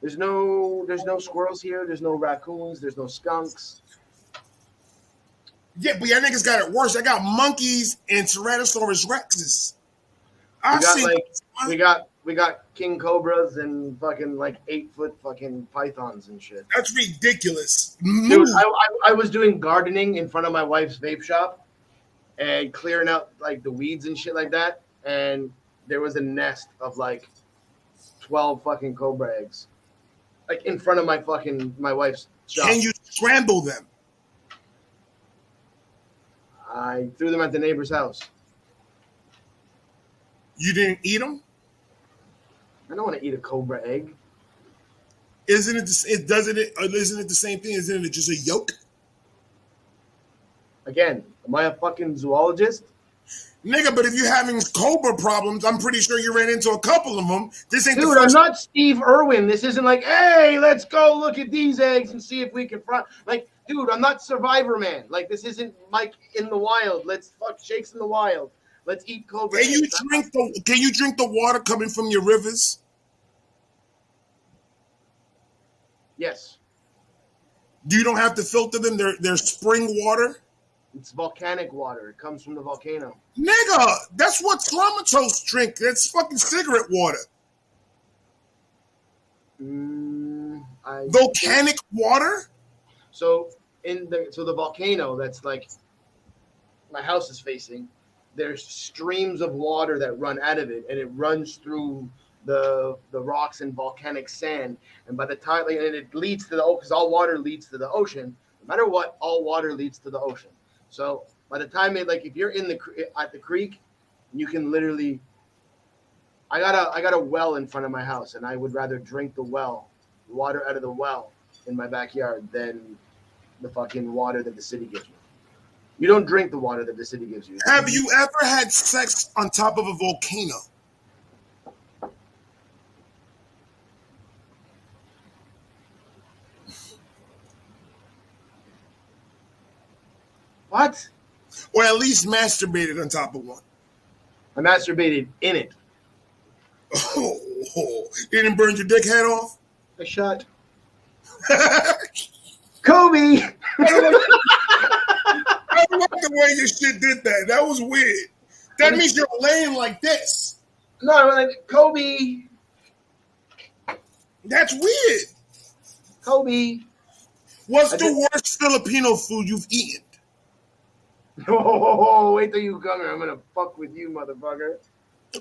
There's no squirrels here. There's no raccoons. There's no skunks. Yeah, but y'all niggas got it worse. I got monkeys and Tyrannosaurus Rexes. We got king cobras and fucking like 8-foot fucking pythons and shit. That's ridiculous. Dude, I was doing gardening in front of my wife's vape shop and clearing out like the weeds and shit like that, and there was a nest of like 12 fucking cobra eggs, like in front of my wife's shop. Can you scramble them? I threw them at the neighbor's house. You didn't eat them? I don't want to eat a cobra egg. Isn't it the same thing? Isn't it just a yolk? Again, am I a fucking zoologist? Nigga, but if you're having cobra problems, I'm pretty sure you ran into a couple of them. This ain't Dude, the first. I'm not Steve Irwin. This isn't like, hey, let's go look at these eggs and see if we can front. Like, dude, I'm not Survivor Man. Like, this isn't like in the wild. Let's fuck Shakes in the wild. Let's eat cobra. Can you drink the water coming from your rivers? Yes. You don't have to filter them. They're spring water. It's volcanic water. It comes from the volcano. Nigga, that's what Traumatos drink. That's fucking cigarette water. Volcanic water? So the volcano that's like my house is facing, there's streams of water that run out of it, and it runs through the rocks and volcanic sand. And by the time and it leads to the ocean, because all water leads to the ocean. No matter what, all water leads to the ocean. So by the time if you're at the creek, you can literally. I got a well in front of my house, and I would rather drink the water out of the well in my backyard than the fucking water that the city gives me. You don't drink the water that the city gives you. Have you ever had sex on top of a volcano? What? Or at least masturbated on top of one? I masturbated in it. Oh, didn't burn your dick head off? I shot Kobe. I don't like the way your shit did that. That was weird. That means you're laying like this. No, like Kobe. That's weird. Kobe. What's the worst Filipino food you've eaten? Oh, wait till you come here. I'm gonna fuck with you, motherfucker.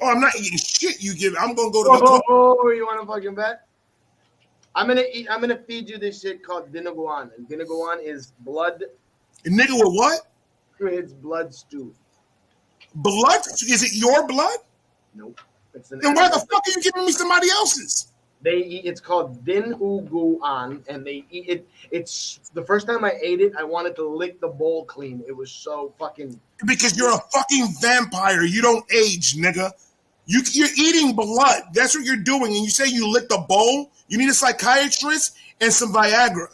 Oh, I'm not eating shit you give. I'm gonna go to the. Oh, you want to fucking bet? I'm gonna feed you this shit called dinuguan, and dinuguan is blood. Nigga with what? It's blood stew. Blood? Is it your blood? Nope. Then why the fuck are you giving me somebody else's? They eat. It's called dinuguan, and they eat it. It's the first time I ate it, I wanted to lick the bowl clean. It was so fucking. Because you're a fucking vampire. You don't age, nigga. You're eating blood. That's what you're doing. And you say you lick the bowl? You need a psychiatrist and some Viagra.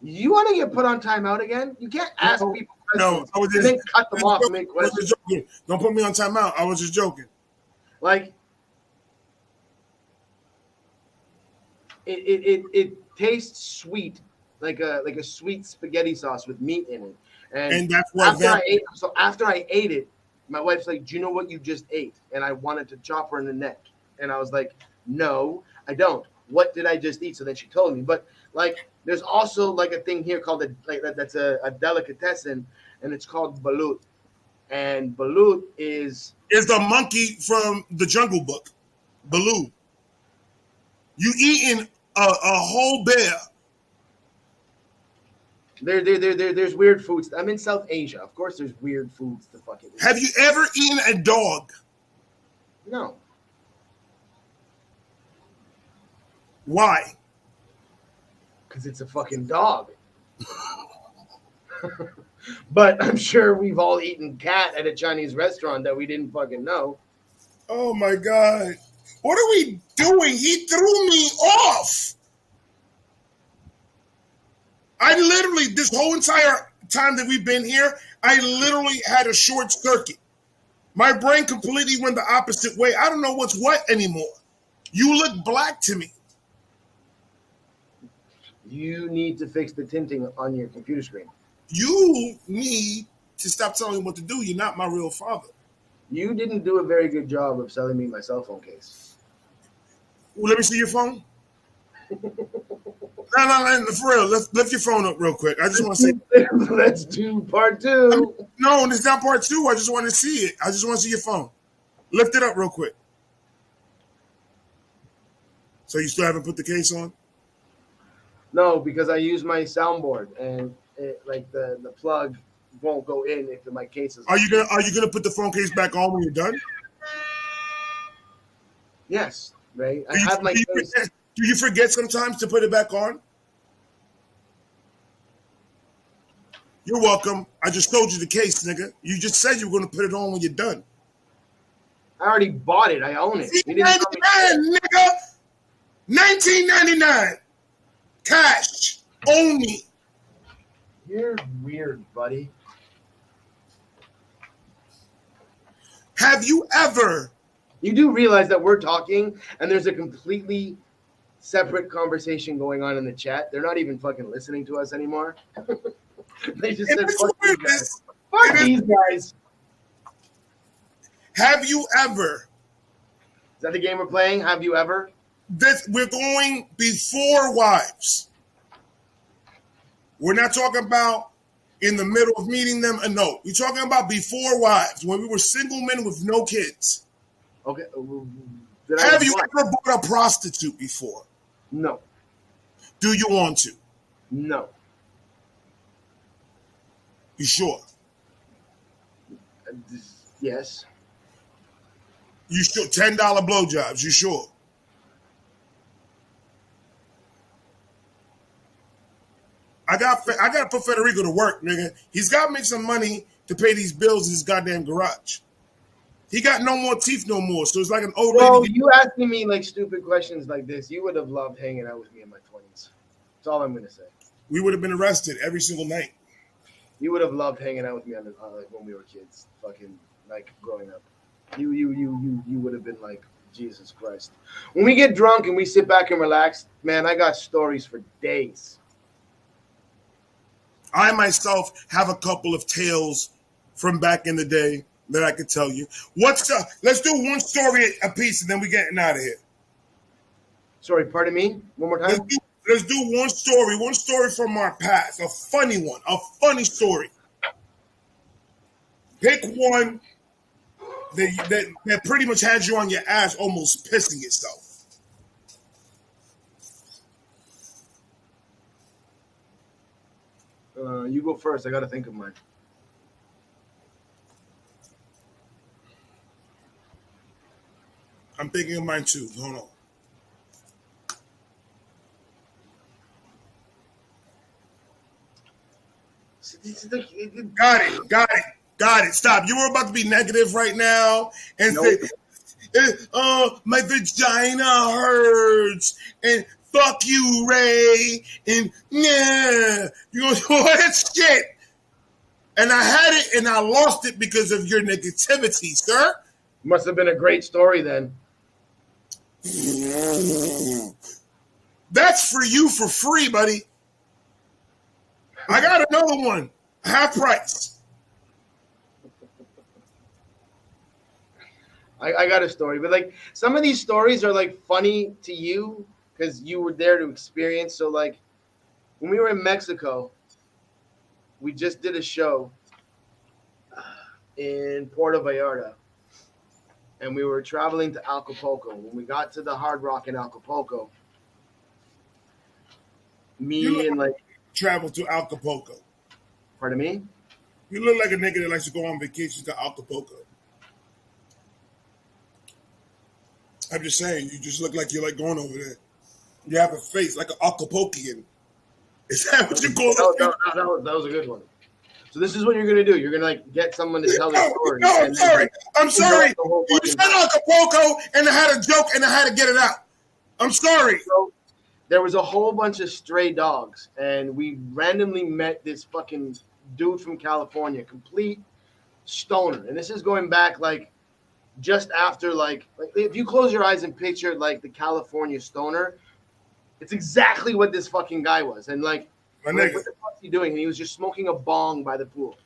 You want to get put on timeout again? You can't ask people questions. No, I was just, then cut them off and make I was questions. just joking. Don't put me on timeout. I was just joking. Like, it tastes sweet, like a sweet spaghetti sauce with meat in it. And that's what after I ate it, my wife's like, "Do you know what you just ate?" And I wanted to chop her in the neck. And I was like, "No, I don't. What did I just eat?" So then she told me. But like, there's also like a thing here called that's a delicatessen, and it's called balut. And balut is the monkey from the Jungle Book. Baloo. You eating a whole bear. There's weird foods. I'm in South Asia. Of course, there's weird foods to fucking eat. Have you ever eaten a dog? No. Why? Because it's a fucking dog. But I'm sure we've all eaten cat at a Chinese restaurant that we didn't fucking know. Oh my God. What are we doing? He threw me off. I literally, this whole entire time that we've been here, I literally had a short circuit. My brain completely went the opposite way. I don't know what's what anymore. You look black to me. You need to fix the tinting on your computer screen. You need to stop telling me what to do. You're not my real father. You didn't do a very good job of selling me my cell phone case. Well, let me see your phone. No, for real. Lift your phone up real quick. I just want to say. Let's do part two. No, it's not part two. I just want to see it. I just want to see your phone. Lift it up real quick. So you still haven't put the case on? No, because I use my soundboard and the plug won't go in if my case is. Are you gonna put the phone case back on when you're done? Yes, right. I have my case. Do you forget sometimes to put it back on? You're welcome. I just told you the case, nigga. You just said you were going to put it on when you're done. I already bought it. I own it. $19.99, nigga. $19.99. Cash only. You're weird, buddy. Have you ever? You do realize that we're talking and there's a completely separate conversation going on in the chat. They're not even fucking listening to us anymore. They just If said, it's fuck these weirdness, guys. Fuck these guys. have you ever? Is that the game we're playing? Have you ever? We're going before wives. We're not talking about in the middle of meeting them. No, we're talking about before wives, when we were single men with no kids. Okay. Have you ever bought a prostitute before? No. Do you want to? No. You sure? Yes. You sure? $10 blowjobs. You sure? I got to put Federico to work, nigga. He's got to make some money to pay these bills in his goddamn garage. He got no more teeth no more, so it's like an old Well, lady. you asking me like stupid questions like this, you would have loved hanging out with me in my 20s. That's all I'm gonna say. We would have been arrested every single night. You would have loved hanging out with me on like when we were kids, fucking like growing up. You would have been like, Jesus Christ. When we get drunk and we sit back and relax, man, I got stories for days. I myself have a couple of tales from back in the day that I could tell you. Let's do one story a piece and then we getting out of here. Sorry, pardon me? One more time? Let's do one story from our past, a funny one, a funny story. Pick one that pretty much has you on your ass almost pissing yourself. You go first. I got to think of mine. I'm thinking of mine too. Hold on. Got it. Stop. You were about to be negative right now and Nope. say, my vagina hurts and fuck you, Ray, and yeah, you know all that shit. And I had it and I lost it because of your negativity, sir. Must have been a great story then. That's for you for free, buddy. I got another one, half price. I got a story, but like some of these stories are like funny to you because you were there to experience. So like when we were in Mexico, we just did a show in Puerto Vallarta, and we were traveling to Acapulco. When we got to the Hard Rock in Acapulco, Travel to Acapulco. Pardon me? You look like a nigga that likes to go on vacation to Acapulco. I'm just saying, you just look like you like going over there. You have a face like an Acapulcian. Is that what you call it? No, that was a good one. So this is what you're gonna do. You're gonna like get someone to tell their story. No, I'm sorry. You said Acapulco, and I had a joke, and I had to get it out. I'm sorry. So, there was a whole bunch of stray dogs, and we randomly met this fucking dude from California, complete stoner. And this is going back like just after like if you close your eyes and picture like the California stoner, it's exactly what this fucking guy was. And like, what the fuck is he doing? And he was just smoking a bong by the pool.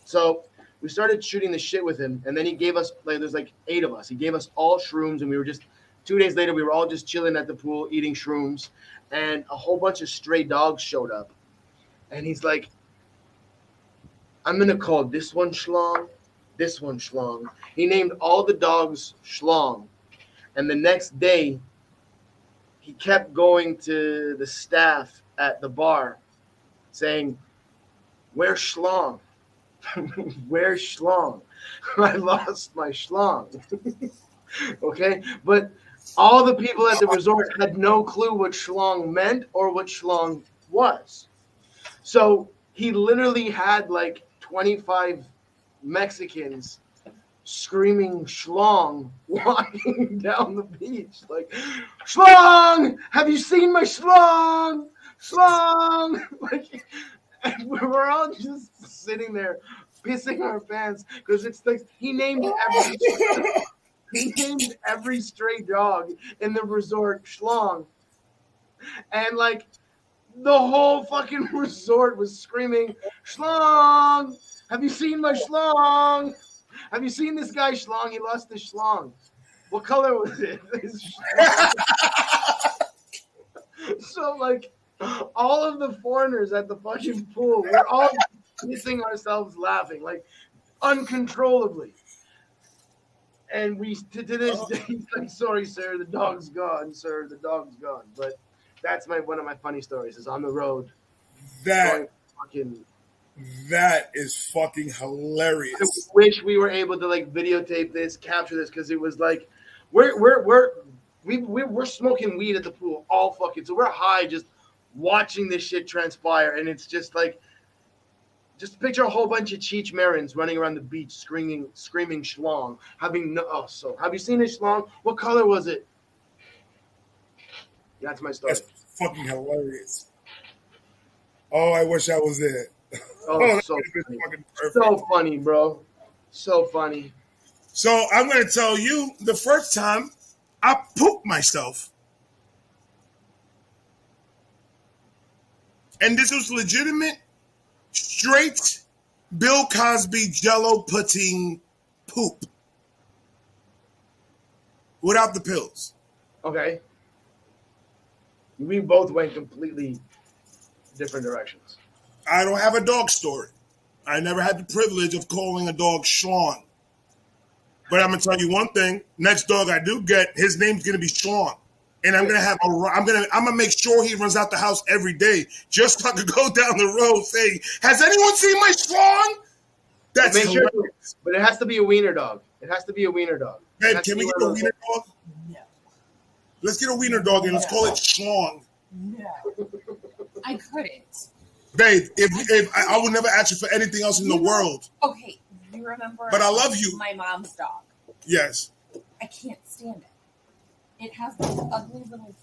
So we started shooting the shit with him, and then he gave us like there's like 8 of us. He gave us all shrooms, and we were just 2 days later, we were all just chilling at the pool, eating shrooms, and a whole bunch of stray dogs showed up. And he's like, I'm going to call this one Schlong, this one Schlong. He named all the dogs Schlong. And the next day, he kept going to the staff at the bar saying, where's Schlong? Where's Schlong? I lost my Schlong. Okay? But all the people at the resort had no clue what Schlong meant or what Schlong was. So he literally had like 25 Mexicans screaming Schlong walking down the beach. Like, Schlong! Have you seen my Schlong? Schlong! Like, and we're all just sitting there pissing our pants because it's like he named every stray dog in the resort Schlong. And like The whole fucking resort was screaming, "Schlong! Have you seen my schlong? Have you seen this guy schlong? He lost his schlong. What color was it?" His schlong. So like, all of the foreigners at the fucking pool, we're all missing ourselves laughing like uncontrollably. And we to this day, he's like, "Sorry, sir, the dog's gone, sir, the dog's gone." But that's one of my funny stories. Is on the road. That Fucking. That is fucking I hilarious. wish we were able to like videotape this, capture this, because it was like we're smoking weed at the pool all fucking. So we're high, just watching this shit transpire, and it's just like, just picture a whole bunch of Cheech Marins running around the beach, screaming schlong, having no. Oh, so have you seen a schlong? What color was it? That's my story. That's fucking hilarious. Oh, I wish I was there. Oh, so funny. So funny, bro. So funny. So I'm going to tell you the first time I pooped myself. And this was legitimate, straight Bill Cosby Jello pudding poop. Without the pills. Okay. We both went completely different directions. I don't have a dog story. I never had the privilege of calling a dog Sean. But I'm gonna tell you one thing: next dog I do get, his name's gonna be Sean, and I'm gonna make sure he runs out the house every day, just so I could go down the road saying, "Has anyone seen my Sean?" That's hilarious. But it has to be a wiener dog. It has to be a wiener dog. Babe, can we get a wiener dog? No. Let's get a wiener dog and let's call it Sean. No. I couldn't. Babe, if I would never ask you for anything else in the world. Okay, you remember? But I love you. My mom's dog. Yes. I can't stand it. It has those ugly little.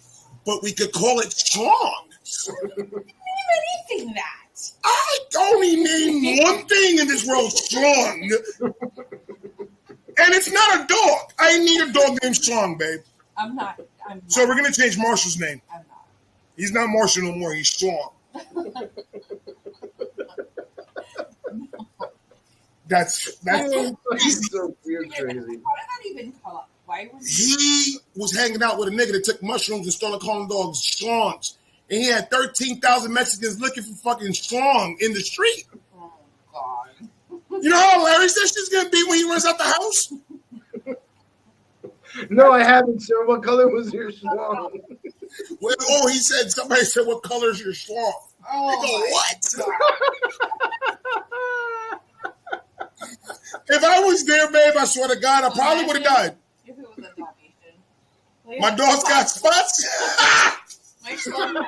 But we could call it Sean. Name anything that. I only name one thing in this world, Sean. And it's not a dog. I need a dog named Sean, babe. I'm not. So we're going to change Marshall's name. I'm not. He's not Marshall no more. He's Sean. That's easy. So weird, crazy. How did that even come up? Why was He was hanging out with a nigga that took mushrooms and started calling dogs Sean's. And he had 13,000 Mexicans looking for fucking Sean in the street. Oh, God. You know how hilarious that shit's going to be when he runs out the house? No, I haven't, sir. What color was your schlong? Well, somebody said, what color is your schlong? Oh, They go, what? God. If I was there, babe, I swear to God, I probably would have died. If it was a Dalmatian. My dog's got spots. My schlong.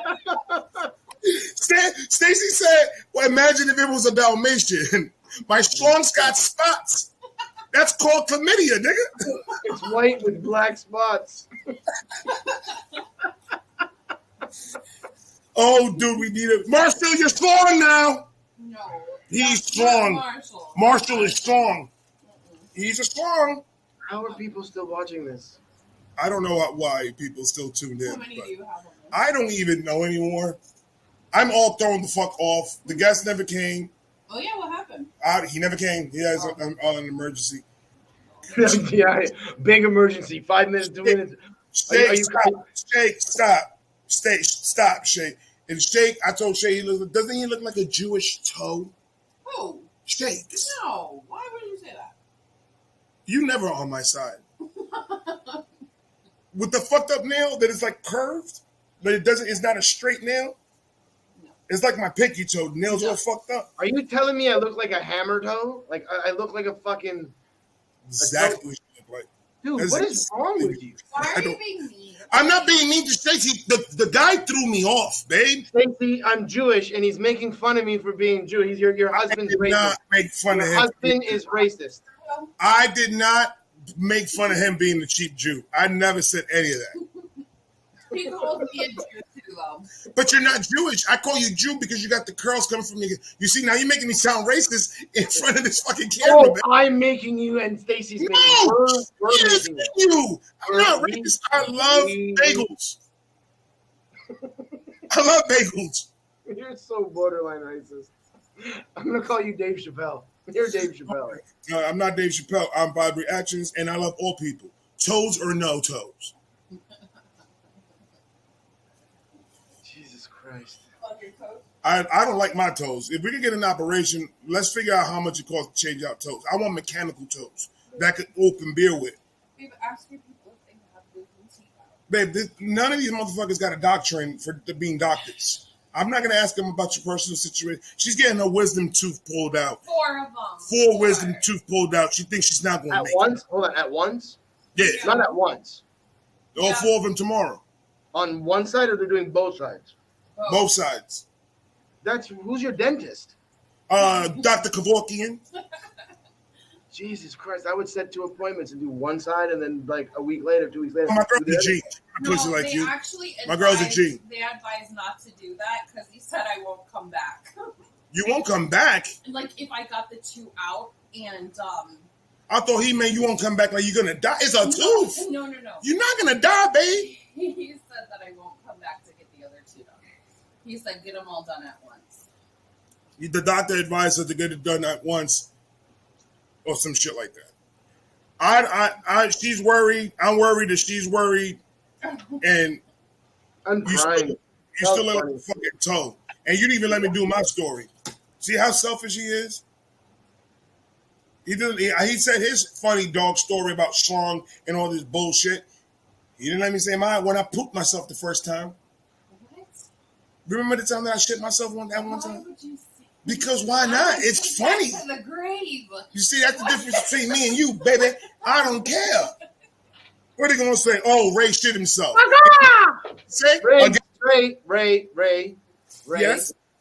Stacy said, well, imagine if it was a Dalmatian. My schlong's got spots. That's called chlamydia, nigga. It's white with black spots. Oh, dude, we need it. Marshall, you're strong now. No. He's strong. Marshall. Marshall is strong. He's a strong. How are people still watching this? I don't know why people still tuned in. How many do you have on this? I don't even know anymore. I'm all thrown the fuck off. The guest never came. Oh, yeah, what happened? He never came. He has an emergency. Yeah, big emergency. 5 minutes, 2 minutes. Shake, stop. Stop, Shake. And Shake, I told Shake, doesn't he look like a Jewish toe? Oh. Shake. No. Why would you say that? You never on my side. With the fucked up nail that is like curved, but it's not a straight nail. No. It's like my pinky toe. The nails all fucked up. Are you telling me I look like a hammer toe? Like I look like a fucking Exactly what you look like. dude? What is wrong with you? Why are you being mean? I'm not being mean to Stacey. The guy threw me off, babe. Stacey, I'm Jewish, and he's making fun of me for being Jew. He's your husband's I did racist. not make fun of Your him. husband is racist. I did not make fun of him being the cheap Jew. I never said any of that. He calls me a Jew too, though. But you're not Jewish. I call you Jew because you got the curls coming from you. You see, now you're making me sound racist in front of this fucking camera. Oh, I'm making you, and Stacey's making you. No, We're yes, making you. you. I'm not racist. I love bagels. I love bagels. You're so borderline racist. I'm gonna call you Dave Chappelle. You're Dave Chappelle. I'm not Dave Chappelle. I'm Bob Reactions, and I love all people, toes or no toes. Jesus Christ. Love your coat. I don't like my toes. If we can get an operation, let's figure out how much it costs to change out toes. I want mechanical toes that could open beer with. We've asked your people if they have wisdom teeth out. Babe, none of these motherfuckers got a doctrine for being doctors. I'm not gonna ask them about your personal situation. She's getting her wisdom tooth pulled out. 4 of them. 4 wisdom tooth pulled out. She thinks she's not gonna At make once? Hold on. At once? it. Yeah, Not at once. all Yeah. 4 of them tomorrow. On one side, or they're doing both sides? Both sides. That's who's your dentist? Dr. Kevorkian. Jesus Christ! I would set 2 appointments and do one side, and then like a week later, 2 weeks later. My girl's do a the G. I pussy like they you. actually My girl's a advised- G. They advised not to do that because he said I won't come back. You won't come back. Like if I got the 2 out and I thought he meant you won't come back like you're gonna die. It's a tooth. No. You're not gonna die, babe. He said that I won't come back to get the other 2 done. He said get them all done at once. The doctor advised her to get it done at once, or some shit like that. She's worried. I'm worried that she's worried, and I'm you crying. still look like a fucking toe. And you didn't even let me do my story. See how selfish he is? He didn't. He said his funny dog story about Sean and all this bullshit. He didn't let me say mine when I pooped myself the first time. What? Remember the time that I shit myself one Why time? would you say? Because why not? It's funny. To the grave. You see, that's the difference between me and you, baby. I don't care. What are they gonna say? Oh, Ray shit himself. Say Ray, again. Ray.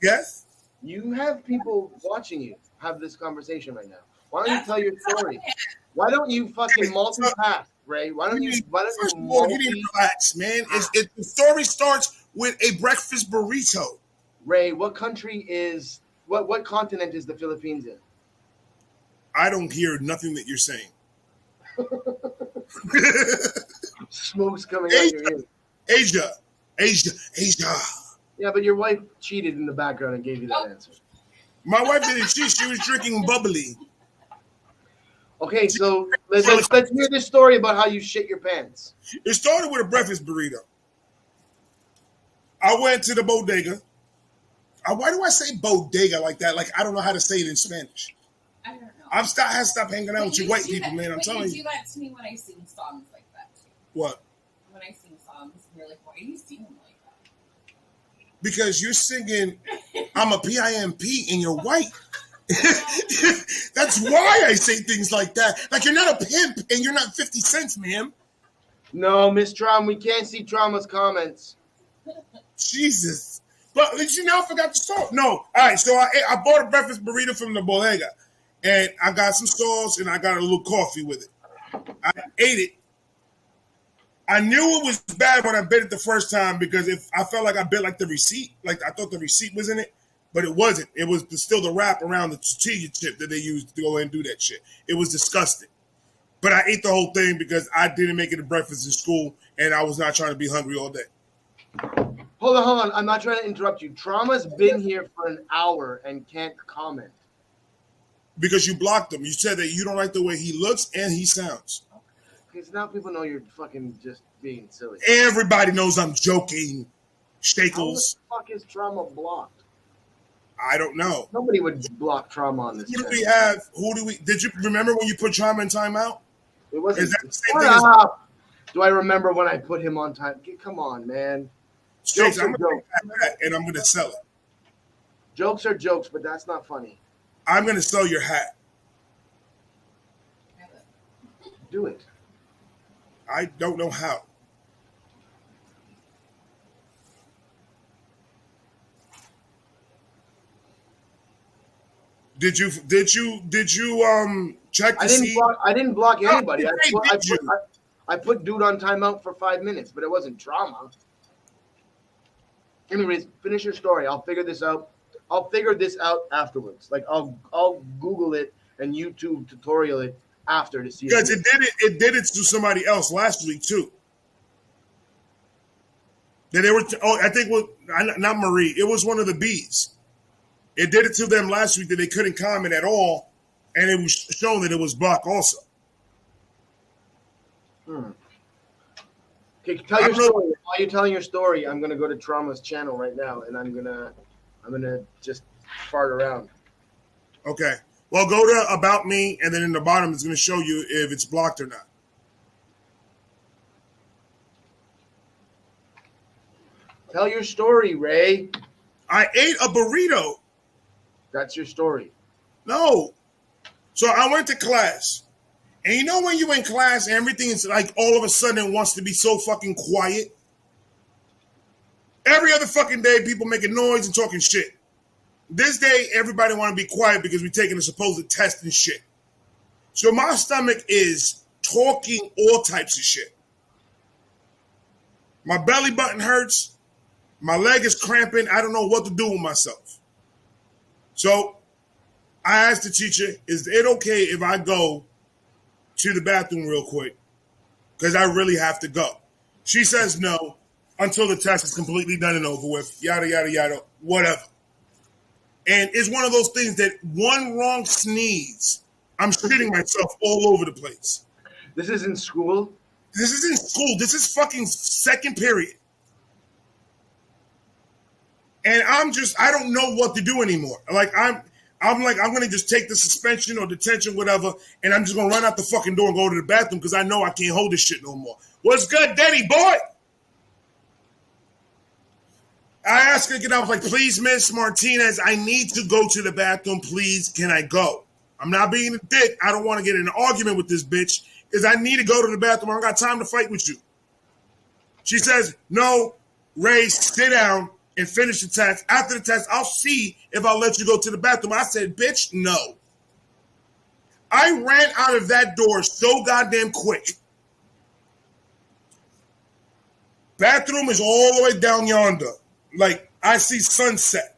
Yes. You have people watching you have this conversation right now. Why don't you tell your story? Why don't you fucking multitask, Ray? Why don't you First of all, you need to relax, man. The story starts with a breakfast burrito. Ray, what country is what continent is the Philippines in? I don't hear nothing that you're saying. Smoke's coming out your ears. Asia. Yeah, but your wife cheated in the background and gave you that answer. My wife didn't cheat. She was drinking bubbly. Okay, so let's hear this story about how you shit your pants. It started with a breakfast burrito. I went to the bodega. Why do I say bodega like that? Like I don't know how to say it in Spanish. I don't know. I have stopped hanging out with you white people, man. I'm telling you. You do that to me when I sing songs like that too. What? When I sing songs, you're like, why are you singing like that? Because you're singing I'm a PIMP and you're white. That's why I say things like that. Like you're not a pimp and you're not 50 cents, ma'am. No, Miss Traum, we can't see Trauma's comments. Jesus. But you know, I forgot to start. No. All right, so I bought a breakfast burrito from the bodega. And I got some sauce and I got a little coffee with it. I ate it. I knew it was bad when I bit it the first time because if I felt like I bit like the receipt, like I thought the receipt was in it, but it wasn't. It was still the wrap around the tortilla chip that they used to go ahead and do that shit. It was disgusting. But I ate the whole thing because I didn't make it to breakfast in school and I was not trying to be hungry all day. Hold on. I'm not trying to interrupt you. Trauma's been here for an hour and can't comment. Because you blocked him. You said that you don't like the way he looks and he sounds. Because now people know you're fucking just being silly. Everybody knows I'm joking. How Shakels. the fuck is Trauma blocked? I don't know. Nobody would block Trauma on this. Who do channel. we have? Did you remember when you put Trauma in timeout? It wasn't. Is that the same Shut thing as up. Do I remember when I put him on time? Come on, man. Shakes? Jokes are I'm going to jokes. that and I'm going to sell it. Jokes are jokes, but that's not funny. I'm going to sell your hat. Do it. I don't know how. Did you check to see? I didn't block anybody. Did you? I put dude on timeout for 5 minutes, but it wasn't Trauma. Anyways, finish your story. I'll figure this out. I'll figure this out afterwards. Like I'll Google it and YouTube tutorial it after to see. Because it did it to somebody else last week too. That they were. I think not Marie. It was one of the bees. It did it to them last week that they couldn't comment at all, and it was shown that it was Buck also. Okay, tell your story. While you're telling your story, I'm gonna go to Trauma's channel right now, and I'm gonna just fart around. Okay. Well, go to About Me, and then in the bottom, it's going to show you if it's blocked or not. Tell your story, Ray. I ate a burrito. That's your story. No. So I went to class. And you know when you're in class and everything is like all of a sudden it wants to be so fucking quiet? Every other fucking day, people making noise and talking shit. This day, everybody want to be quiet because we're taking a supposed test and shit. So my stomach is talking all types of shit. My belly button hurts. My leg is cramping. I don't know what to do with myself. So I asked the teacher, is it okay if I go to the bathroom real quick? Because I really have to go. She says no until the test is completely done and over with. Yada, yada, yada, whatever. And it's one of those things that one wrong sneeze, I'm shitting myself all over the place. This is in school? This is in school. This is fucking second period. And I don't know what to do anymore. I'm going to just take the suspension or detention, whatever, and I'm just going to run out the fucking door and go to the bathroom because I know I can't hold this shit no more. What's good, Daddy boy? I asked her again, I was like, please, Miss Martinez, I need to go to the bathroom. Please, can I go? I'm not being a dick. I don't want to get in an argument with this bitch because I need to go to the bathroom. I don't got time to fight with you. She says, no, Ray, sit down and finish the test. After the test, I'll see if I'll let you go to the bathroom. I said, bitch, no. I ran out of that door so goddamn quick. Bathroom is all the way down yonder. Like, I see Sunset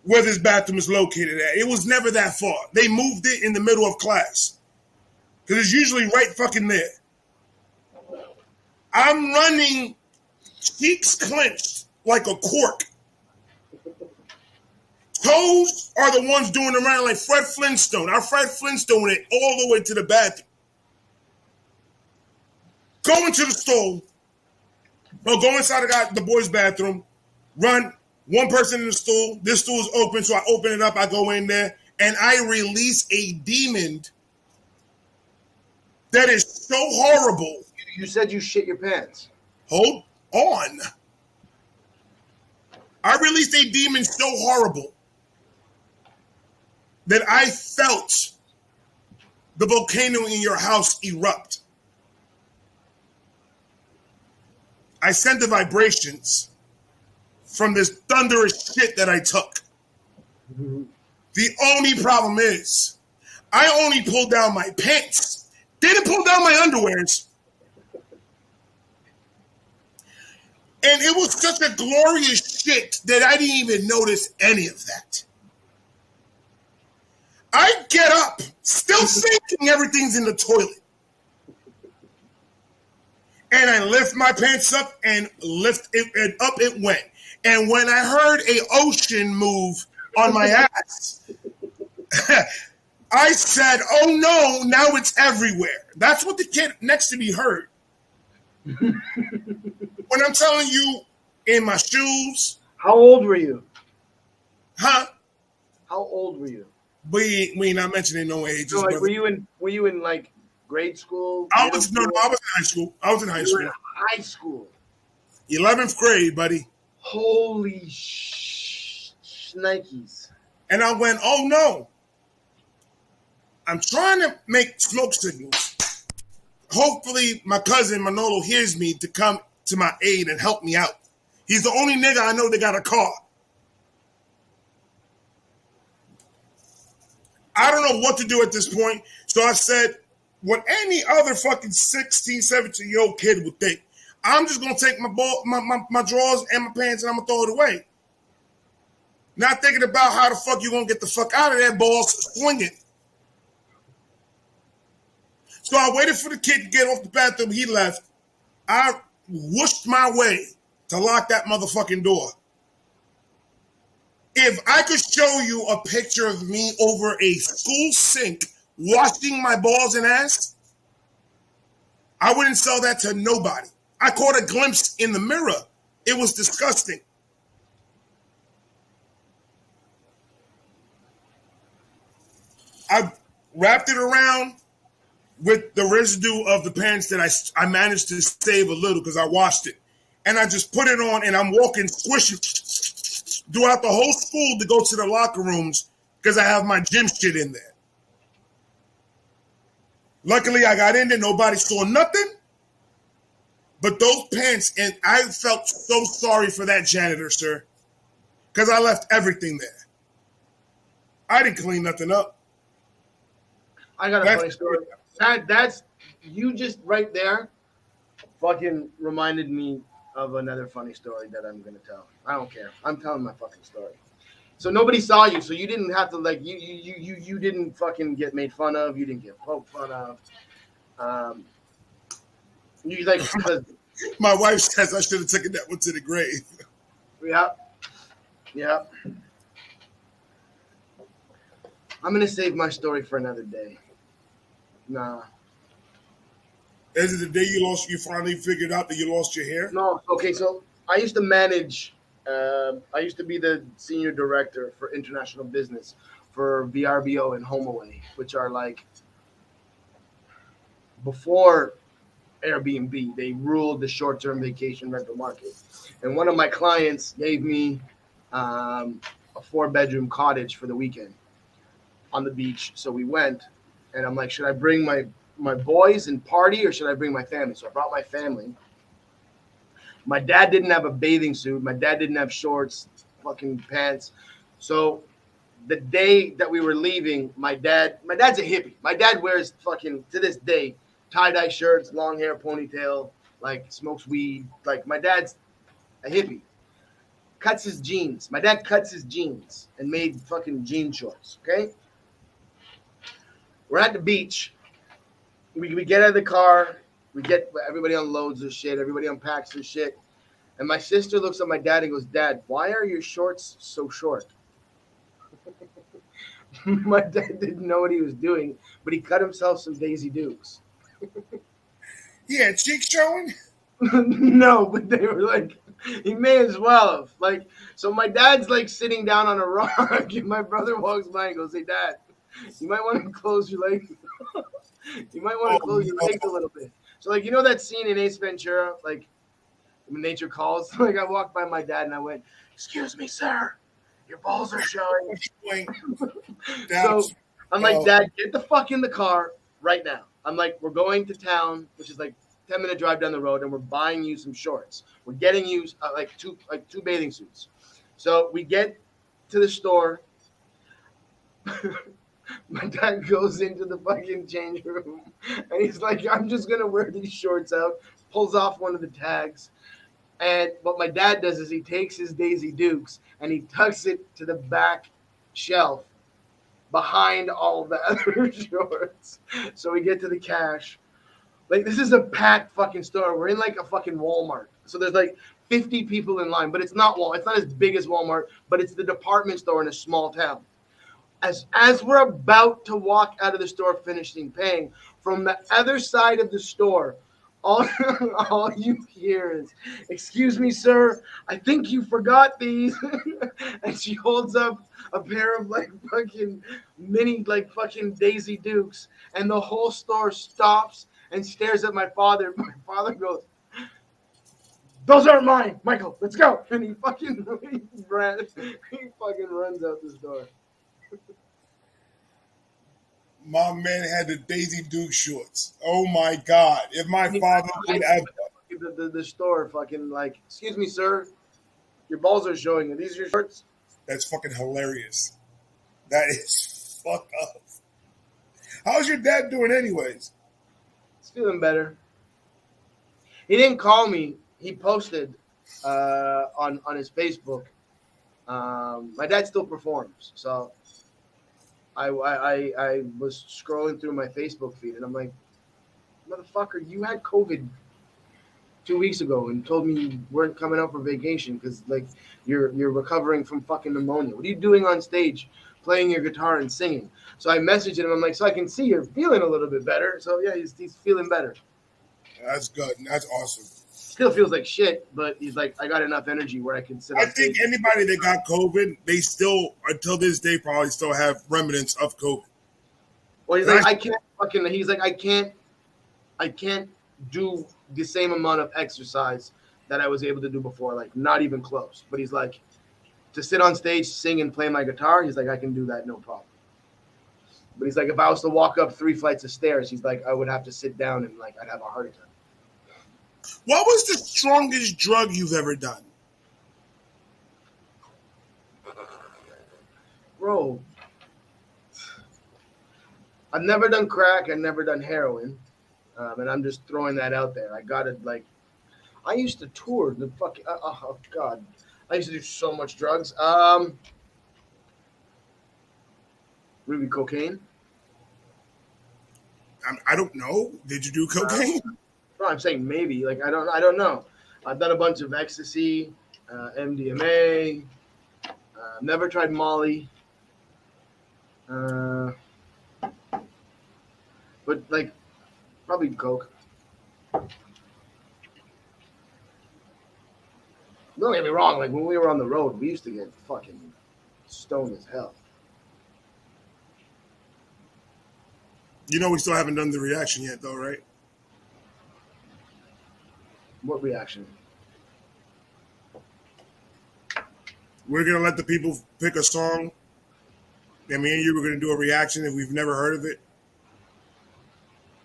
where this bathroom is located at. It was never that far. They moved it in the middle of class because it's usually right fucking there. I'm running, cheeks clenched like a cork. Toes are the ones doing around like Fred Flintstone. I Fred Flintstone it all the way to the bathroom. Go into the stall. No, go inside the boys' bathroom, run one person in the stool. This stool is open, so I open it up. I go in there, and I release a demon that is so horrible. You said you shit your pants. Hold on. I released a demon so horrible that I felt the volcano in your house erupt. I sent the vibrations from this thunderous shit that I took. The only problem is I only pulled down my pants. Didn't pull down my underwears. And it was such a glorious shit that I didn't even notice any of that. I get up, still thinking everything's in the toilet. And I lift my pants up and lift it, and up it went. And when I heard an ocean move on my ass, I said, oh no, now it's everywhere. That's what the kid next to me heard. When I'm telling you, in my shoes. How old were you? Huh? How old were you? We not mentioning no ages. So like, were you in like grade school? I was in high school. I was in high school. In high school. 11th grade, buddy. Holy shnikes. And I went, oh no. I'm trying to make smoke signals. Hopefully my cousin Manolo hears me to come to my aid and help me out. He's the only nigga I know that got a car. I don't know what to do at this point. So I said, what any other fucking 16, 17-year-old kid would think. I'm just going to take my drawers and my pants and I'm going to throw it away. Not thinking about how the fuck you going to get the fuck out of that ball swinging. So I waited for the kid to get off the bathroom. He left. I whooshed my way to lock that motherfucking door. If I could show you a picture of me over a school sink washing my balls and ass, I wouldn't sell that to nobody. I caught a glimpse in the mirror. It was disgusting. I wrapped it around with the residue of the pants that I managed to save a little because I washed it. And I just put it on and I'm walking squishing throughout the whole school to go to the locker rooms because I have my gym shit in there. Luckily, I got in there. Nobody saw nothing but those pants. And I felt so sorry for that janitor, sir, because I left everything there. I didn't clean nothing up. I got a funny story. That's you just right there fucking reminded me of another funny story that I'm gonna tell. I don't care. I'm telling my fucking story. So nobody saw you, so you didn't have to like you didn't fucking get made fun of. You didn't get poked fun of. You like because my wife says I should have taken that one to the grave. Yeah. I'm gonna save my story for another day. Nah. Is it the day you finally figured out that you lost your hair? No. Okay, so I used to manage. I used to be the senior director for international business for VRBO and HomeAway, which are like before Airbnb. They ruled the short-term vacation rental market. And one of my clients gave me a 4-bedroom cottage for the weekend on the beach. So we went, and I'm like, should I bring my boys and party or should I bring my family? So I brought my family. My dad didn't have a bathing suit. My dad didn't have shorts, fucking pants. So the day that we were leaving, my dad's a hippie. My dad wears fucking, to this day, tie-dye shirts, long hair, ponytail, like smokes weed. Like my dad's a hippie. Cuts his jeans. My dad cuts his jeans and made fucking jean shorts, okay? We're at the beach. We get out of the car. Everybody unloads their shit. Everybody unpacks their shit. And my sister looks at my dad and goes, Dad, why are your shorts so short? My dad didn't know what he was doing, but he cut himself some Daisy Dukes. Yeah, cheeks showing? No, but they were like, he may as well have. Like, so my dad's like sitting down on a rock, and my brother walks by and goes, Hey, Dad, you might want to close your legs. You might want to close your legs a little bit. So, like, you know that scene in Ace Ventura, like, when nature calls? Like, I walked by my dad and I went, Excuse me, sir, your balls are showing. So I'm like, Dad, get the fuck in the car right now. I'm like, we're going to town, which is like 10-minute drive down the road, and we're buying you some shorts. We're getting you like two bathing suits. So we get to the store. My dad goes into the fucking change room, and he's like, I'm just going to wear these shorts out, pulls off one of the tags. And what my dad does is he takes his Daisy Dukes and he tucks it to the back shelf behind all the other shorts. So we get to the cash. Like, this is a packed fucking store. We're in like a fucking Walmart. So there's like 50 people in line, but it's not Walmart. It's not as big as Walmart, but it's the department store in a small town. As we're about to walk out of the store finishing paying, from the other side of the store, all you hear is, Excuse me, sir, I think you forgot these. And she holds up a pair of like fucking mini like fucking Daisy Dukes, and the whole store stops and stares at my father. My father goes, Those aren't mine, Michael, let's go. And he fucking runs out this door. My man had the Daisy Duke shorts. Oh my God. If my father would have the store fucking like, Excuse me, sir, your balls are showing. Are these your shorts? That's fucking hilarious. That is fucked up. How's your dad doing anyways? He's feeling better. He didn't call me. He posted on his Facebook. My dad still performs, so I was scrolling through my Facebook feed, and I'm like, motherfucker, you had COVID 2 weeks ago and told me you weren't coming out for vacation because like you're recovering from fucking pneumonia. What are you doing on stage, playing your guitar and singing? So I messaged him. I'm like, so I can see you're feeling a little bit better. So yeah, he's feeling better. That's good. That's awesome. Still feels like shit, but he's like, I got enough energy where I can sit. I think anybody that got COVID, they still, until this day, probably still have remnants of COVID. Well, he's like, I can't fucking. He's like, I can't do the same amount of exercise that I was able to do before, like not even close. But he's like, to sit on stage, sing, and play my guitar, he's like, I can do that, no problem. But he's like, if I was to walk up 3 flights of stairs, he's like, I would have to sit down and like I'd have a heart attack. What was the strongest drug you've ever done? Bro, I've never done crack. I've never done heroin. And I'm just throwing that out there. I got it like, I used to tour the fucking, oh God. I used to do so much drugs. Maybe cocaine. I don't know. Did you do cocaine? No, I'm saying maybe. Like I don't know. I've done a bunch of ecstasy, MDMA. Never tried Molly. But like probably coke. Don't get me wrong. Like when we were on the road, we used to get fucking stoned as hell. You know we still haven't done the reaction yet, though, right? What reaction? We're gonna let the people pick a song, and me and you were gonna do a reaction if we've never heard of it.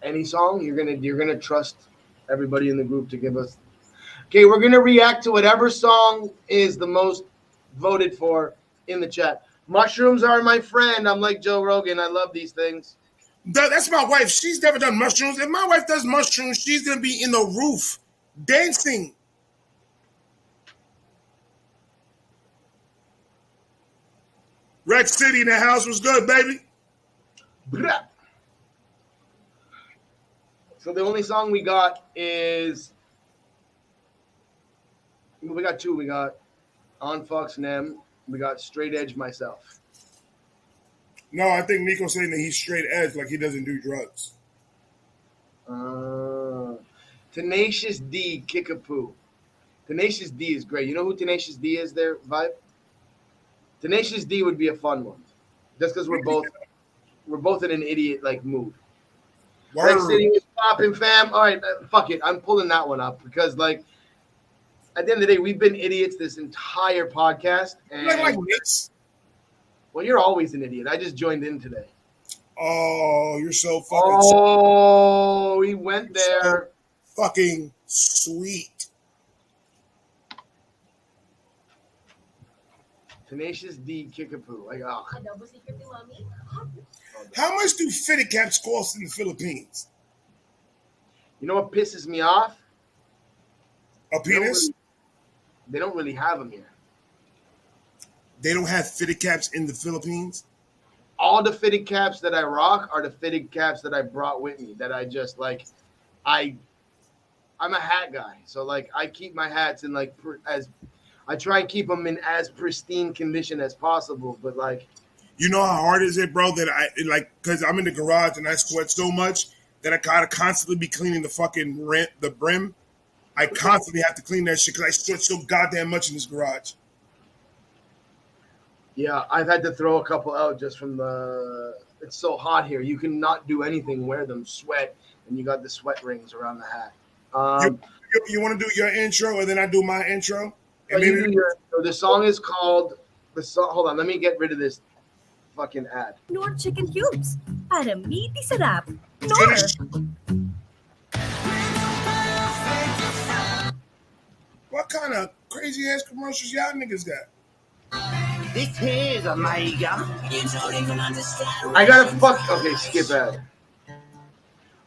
Any song you're gonna trust everybody in the group to give us. Okay, we're gonna react to whatever song is the most voted for in the chat. Mushrooms are my friend. I'm like Joe Rogan. I love these things. That's my wife. She's never done mushrooms. If my wife does mushrooms, she's gonna be in the roof dancing. Rex City in the house was good, baby. Blah. So the only song we got is, we got two. We got On Fox Nem. We got Straight Edge Myself. No, I think Nico's saying that he's straight edge, like he doesn't do drugs. Tenacious D, Kickapoo. Tenacious D is great. You know who Tenacious D is there, Vibe? Tenacious D would be a fun one. Just because we're both in an idiot like mood. Red City was popping, fam. All right, fuck it. I'm pulling that one up because like at the end of the day, we've been idiots this entire podcast. And like this. Well, you're always an idiot. I just joined in today. Oh, you're so fucking. Oh, he went there. So fucking sweet. Tenacious D, Kickapoo. Like, oh. How much do fitted caps cost in the Philippines? You know what pisses me off? A penis? They don't really have them here. They don't have fitted caps in the Philippines? All the fitted caps that I rock are the fitted caps that I brought with me. That I just like, I'm a hat guy, so like I keep my hats in like as I try and keep them in as pristine condition as possible. But like, you know how hard is it, bro? That I like because I'm in the garage and I sweat so much that I gotta constantly be cleaning the fucking the brim. I constantly have to clean that shit because I sweat so goddamn much in this garage. Yeah, I've had to throw a couple out just from the. It's so hot here. You can not do anything, wear them, sweat, and you got the sweat rings around the hat. You want to do your intro, and then I do my intro? And maybe the song is called the song. Hold on, let me get rid of this fucking ad. Nor chicken cubes para meaty sarap. Nor. What kind of crazy ass commercials y'all niggas got? This is a mega. I gotta fuck. Okay, skip ad. All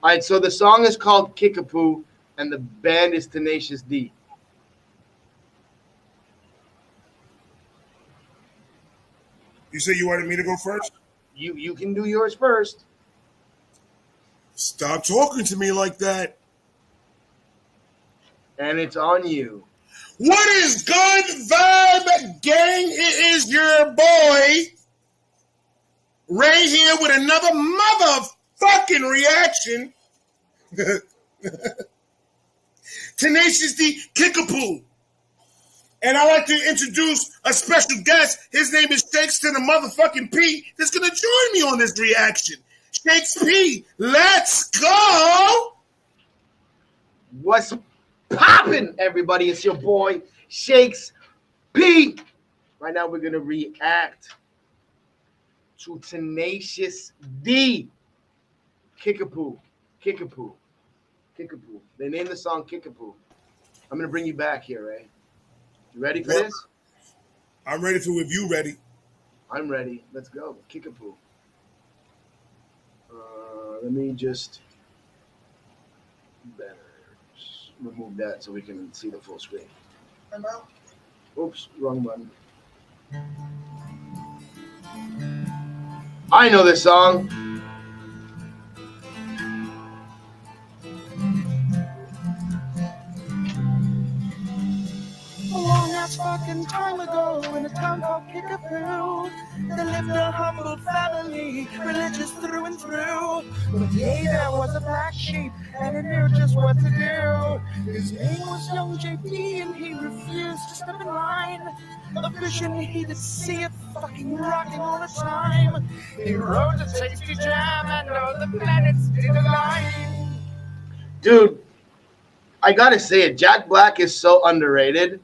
right, so the song is called Kickapoo, and the band is Tenacious D. You said you wanted me to go first? You can do yours first. Stop talking to me like that. And it's on you. What is good, vibe gang? It is your boy Ray here with another motherfucking reaction. Tenacious D Kickapoo. And I'd like to introduce a special guest. His name is Shakes to the motherfucking P that's going to join me on this reaction. Shakes P, let's go! What's poppin', everybody? It's your boy, Shakes P. Right now, we're going to react to Tenacious D. Kickapoo. Kickapoo. Kickapoo. They named the song Kickapoo. I'm going to bring you back here, Ray. You ready for this? I'm ready for if you ready. I'm ready. Let's go. Kickapoo. Let me just remove that so we can see the full screen. Oops, wrong button. I know this song. A long ass fucking time ago in a town called Kickapoo, there lived a humble family, religious through and through. But yeah, there was a black sheep, and he knew just what to do. His name was young JP, and he refused to step in line. A vision he did see it fucking rocking all the time. He rode a tasty jam, and all the planets did align. Dude, I gotta say it. Jack Black is so underrated.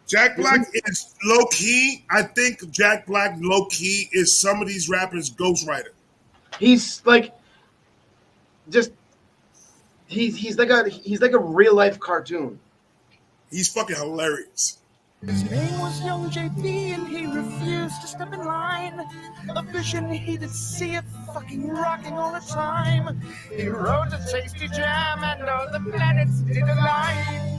Jack Black is low-key. I think Jack Black low-key is some of these rappers' ghostwriter. He's like just he's like a real life cartoon. He's fucking hilarious. His name was young JP, and he refused to step in line. A vision he did see it fucking rocking all the time. He rode a tasty jam, and all the planets did align.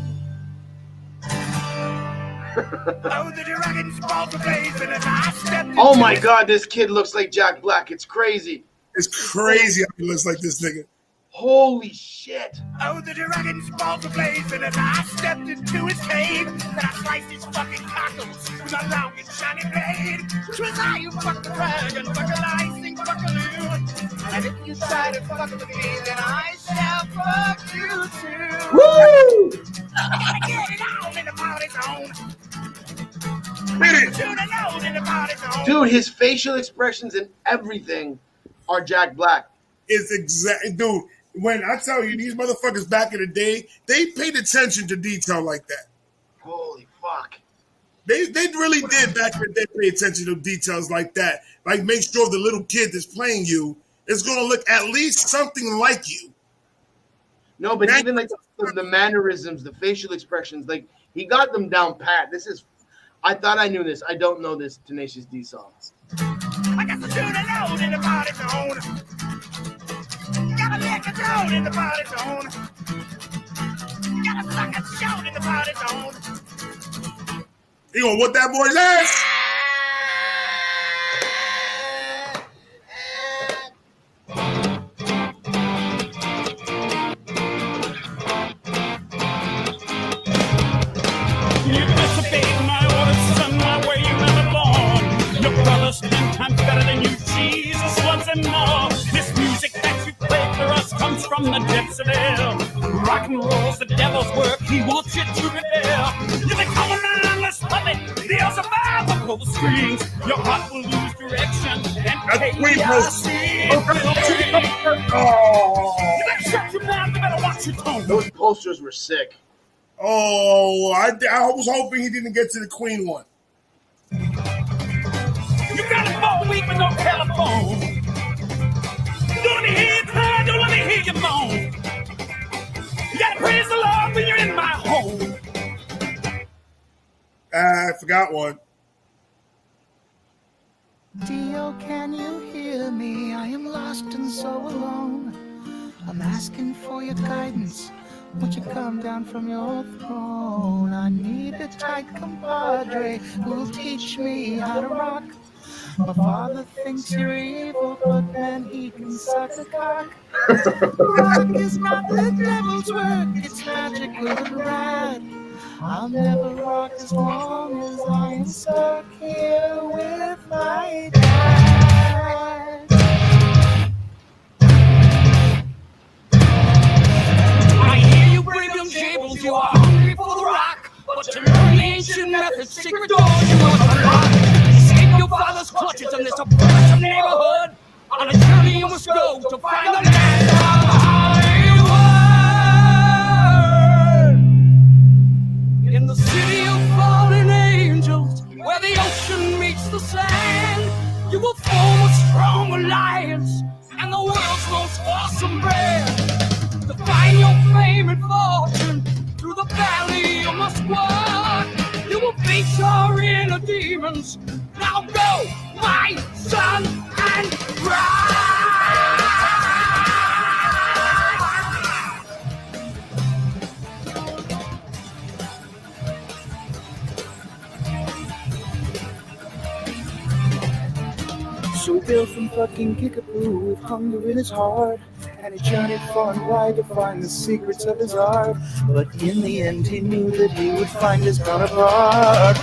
Oh my god, this kid looks like Jack Black. It's crazy. It's crazy how he looks like this nigga. Holy shit. Oh, the dragon's balls were blazing as I stepped into his cave. Then I sliced his fucking cockles with a long and shiny blade. 'Twas I who fucked the dragon, buckle-icing, buckle-oo. And if you try to fuck with me, then I shall fuck you too. Woo! Get it on in the party zone. Dude, his facial expressions and everything are Jack Black. It's exact, dude. When I tell you, these motherfuckers back in the day, they paid attention to detail like that. Holy fuck. They really did back in the day pay attention to details like that. Like make sure the little kid that's playing you is going to look at least something like you. No, but even like the mannerisms, the facial expressions, like he got them down pat. I thought I knew this. I don't know this Tenacious D song. I got to do the load in the party zone. Gotta let the down in the party zone. Gotta suck and shout in the party zone. You gonna whoop that boy's ass? You disobeyed my orders, son, my way you never born. Your brother's 10 times better than you, Jesus, once and more. This music that you play for us comes from the depths of hell. Rock and roll's the devil's work, he wants you to rebel. You become a mindless puppet, he'll survive the pull the strings. Your heart will lose direction and chaos Oh. You better shut your mouth, you better watch your tone. Those posters were sick. Oh, I was hoping he didn't get to the Queen one. You got a phone weak with no telephone. Don't let me hear you cry, don't let me hear you moan. You gotta praise the Lord when you're in my home. I forgot one. Dio, can you hear me? I am lost and so alone. I'm asking for your guidance. Won't you come down from your throne? I need a tight compadre who'll teach me how to rock. My father thinks you're evil, but man, he can suck a cock. Rock is not the devil's work, it's magical and rad. I'll never rock as long as I am stuck here with my dad. I hear you brave young jables, you are hungry for the rock. But to learn the ancient methods, secret doors you must unlock. Escape your father's clutches in this oppressive neighborhood. On a journey you must go to find the land of Hollywood. In the city of fallen angels, where the ocean meets the sand, you will form a strong alliance and the world's most awesome brand. To find your fame and fortune through the valley you must walk. You will face your inner demons. Now go, my son, and rise. So Bill from fucking Kickapoo with hunger in his heart, and he journeyed far and wide to find the secrets of his art. But in the end he knew that he would find his counterpart.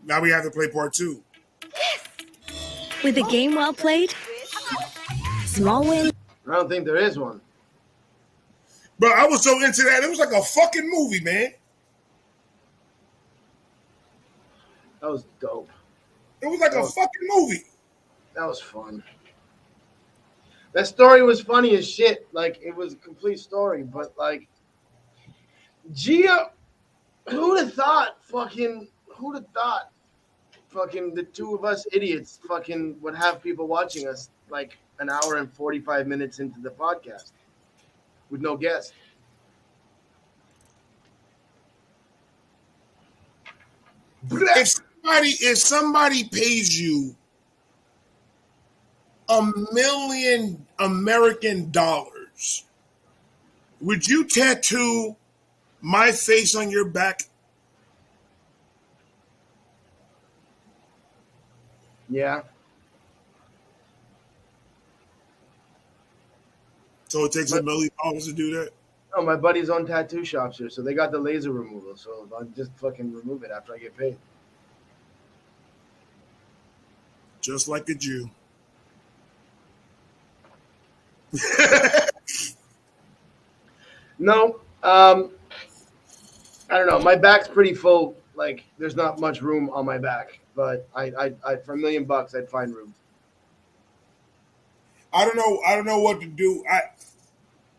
Now we have to play part 2. With a game well played, small win. I don't think there is one. But I was so into that. It was like a fucking movie, man. That was dope. It was like a fucking movie. That was fun. That story was funny as shit. Like, it was a complete story. But, like, Gia, who'd have thought fucking the two of us idiots fucking would have people watching us like an hour and 45 minutes into the podcast with no guest. If somebody pays you $1 million American dollars, would you tattoo my face on your back? Yeah. So it takes $1 million to do that? Oh, my buddies own tattoo shops here, so they got the laser removal. So I'll just fucking remove it after I get paid. Just like a Jew. No, I don't know. My back's pretty full. Like, there's not much room on my back, but I for $1 million, I'd find room. I don't know what to do.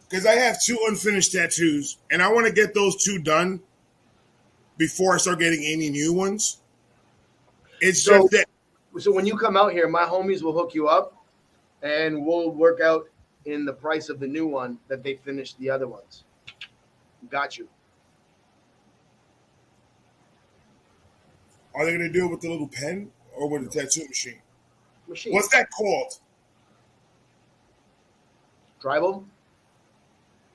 Because I have 2 unfinished tattoos, and I want to get those 2 done before I start getting any new ones. It's just that. So when you come out here, my homies will hook you up, and we'll work out in the price of the new one that they finished the other ones. Got you. Are they going to do it with the little pen or with the tattoo machine? Machine. What's that called? Tribal?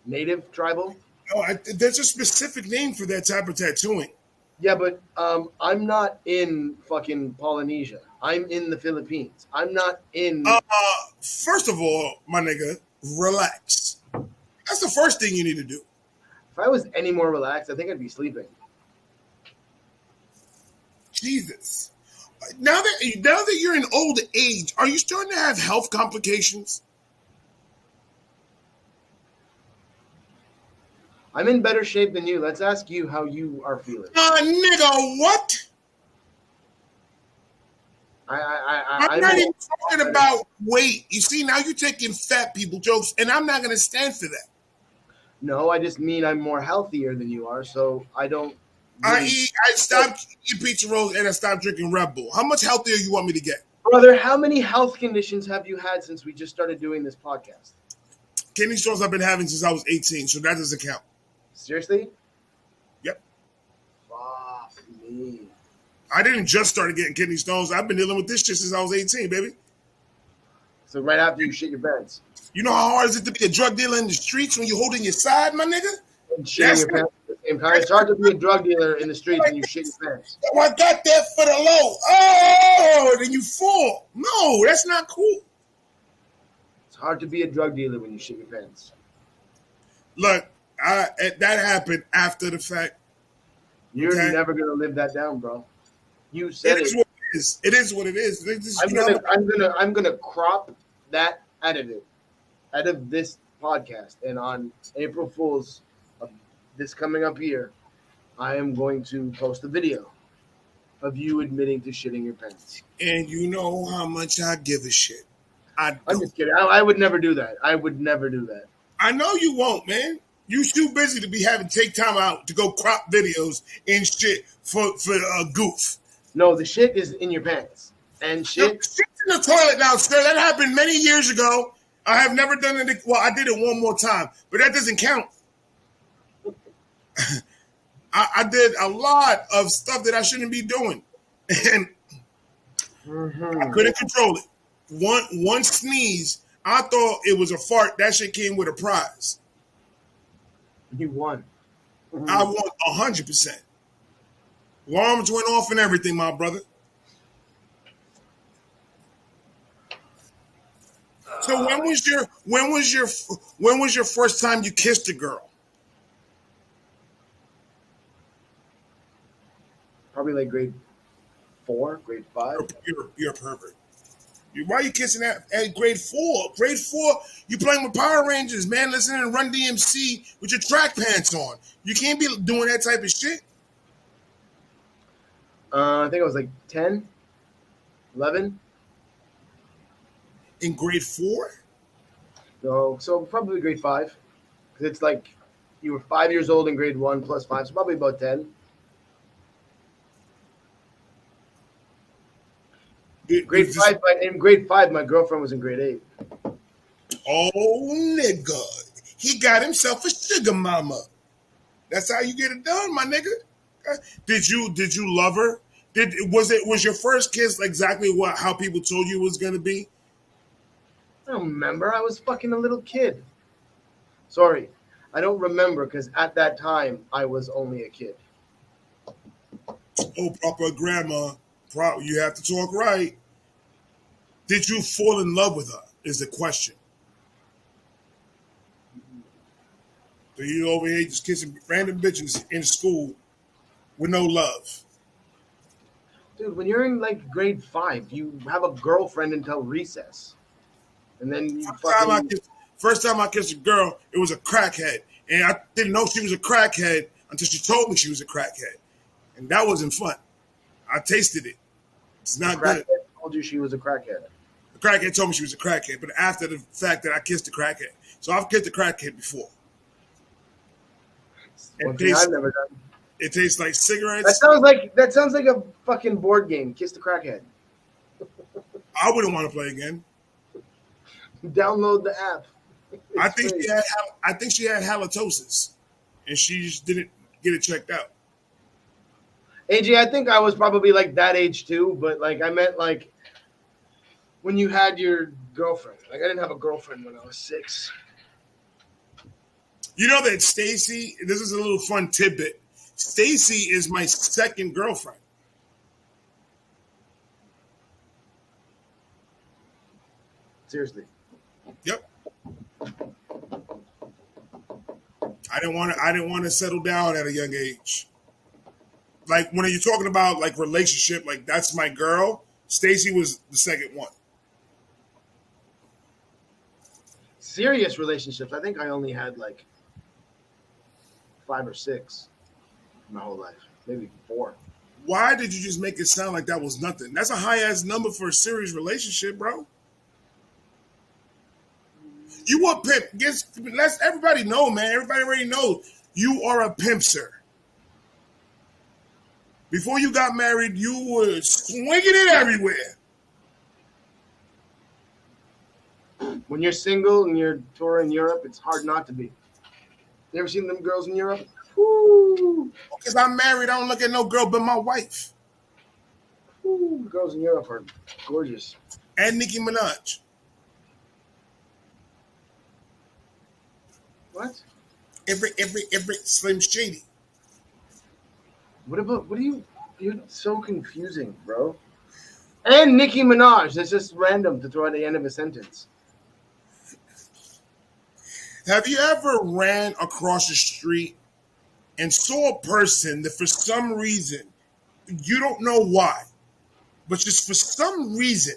Native tribal? No, there's a specific name for that type of tattooing. Yeah, but I'm not in fucking Polynesia. I'm in the Philippines. I'm not in... First of all, my nigga, relax. That's the first thing you need to do. If I was any more relaxed, I think I'd be sleeping. Jesus. Now that you're in old age, are you starting to have health complications? I'm in better shape than you. Let's ask you how you are feeling. Nigga, what? I'm not even talking about weight. You see, now you're taking fat people jokes, and I'm not going to stand for that. No, I just mean I'm more healthier than you are, so I don't. Really... I stopped eating pizza rolls and I stopped drinking Red Bull. How much healthier you want me to get? Brother, how many health conditions have you had since we just started doing this podcast? Kidney stones I've been having since I was 18, so that doesn't count. Seriously? Yep. Fuck me. I didn't just start getting kidney stones. I've been dealing with this shit since I was 18, baby. So right after you shit your pants. You know how hard is it to be a drug dealer in the streets when you're holding your side, my nigga? And shitting your pants at the same time. It's hard to be a drug dealer in the streets when you shit your pants. Oh, I got that for the low. Oh, then you fall. No, that's not cool. It's hard to be a drug dealer when you shit your pants. Look, that happened after the fact. You're Okay. never gonna live that down, bro. You said It is what it is. It is what it is. I'm gonna crop that out of this podcast, and on April Fool's of this coming up here, I am going to post a video of you admitting to shitting your pants. And you know how much I give a shit. I'm just kidding. I would never do that. I would never do that. I know you won't, man. You too busy to be having to take time out to go crop videos and shit for a goof. No, the shit is in your pants. And shit. Shit's in the toilet now, sir. That happened many years ago. I have never done it. Well, I did it one more time, but that doesn't count. I did a lot of stuff that I shouldn't be doing, and I couldn't control it. One sneeze, I thought it was a fart. That shit came with a prize. You won. I won 100%. Alarms went off and everything, my brother. So when was your first time you kissed a girl? Probably like grade 4, grade 5. You're a pervert. Why are you kissing at grade 4? Grade 4, you playing with Power Rangers, man, listening to Run DMC with your track pants on. You can't be doing that type of shit. I think I was like 10, 11. In grade 4? So probably grade 5. Because it's like you were 5 years old in grade 1 plus 5, so probably about 10. Grade 5, in grade 5, my girlfriend was in grade 8. Oh, nigga. He got himself a sugar mama. That's how you get it done, my nigga. Did you love her? Was your first kiss exactly how people told you it was gonna be? I don't remember. I was fucking a little kid. Sorry. I don't remember because at that time, I was only a kid. Oh, proper grandma. You have to talk right. Did you fall in love with her is the question. So you over here just kissing random bitches in school with no love. Dude, when you're in like grade 5, you have a girlfriend until recess. And then you First time I kissed a girl, it was a crackhead. And I didn't know she was a crackhead until she told me she was a crackhead. And that wasn't fun. I tasted it. It's not good. Told you she was a crackhead. The crackhead told me she was a crackhead, but after the fact that I kissed a crackhead. So I've kissed a crackhead before. One thing I've never done. It tastes like cigarettes. That sounds like a fucking board game. Kiss the crackhead. I wouldn't want to play again. Download the app. I think she had halitosis, and she just didn't get it checked out. AJ, I think I was probably like that age too, but like I meant like when you had your girlfriend. Like I didn't have a girlfriend when I was 6. You know that Stacy, this is a little fun tidbit. Stacy is my second girlfriend. Seriously. Yep. I didn't want to settle down at a young age. Like when you're talking about like relationship, like that's my girl. Stacy was the second one. Serious relationships. I think I only had like 5 or 6 my whole life, maybe 4. Why did you just make it sound like that was nothing? That's a high ass number for a serious relationship, bro. You a pimp. Let everybody know, man. Everybody already knows you are a pimp, sir. Before you got married, you were swinging it everywhere. When you're single and you're touring Europe, it's hard not to be. You ever seen them girls in Europe? Woo! Because I'm married, I don't look at no girl but my wife. Woo! Girls in Europe are gorgeous. And Nicki Minaj. What? Every Slim Shady. What are you? You're so confusing, bro. And Nicki Minaj. That's just random to throw at the end of a sentence. Have you ever ran across the street and saw a person that for some reason, you don't know why, but just for some reason,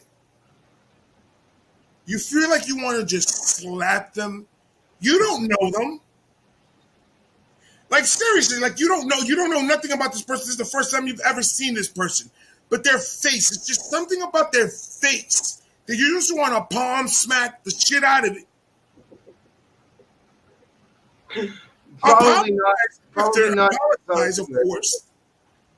you feel like you want to just slap them? You don't know them. Like seriously, like you don't know nothing about this person. This is the first time you've ever seen this person. But their face, it's just something about their face that you just want to palm smack the shit out of it. Probably not. Apologize, of course.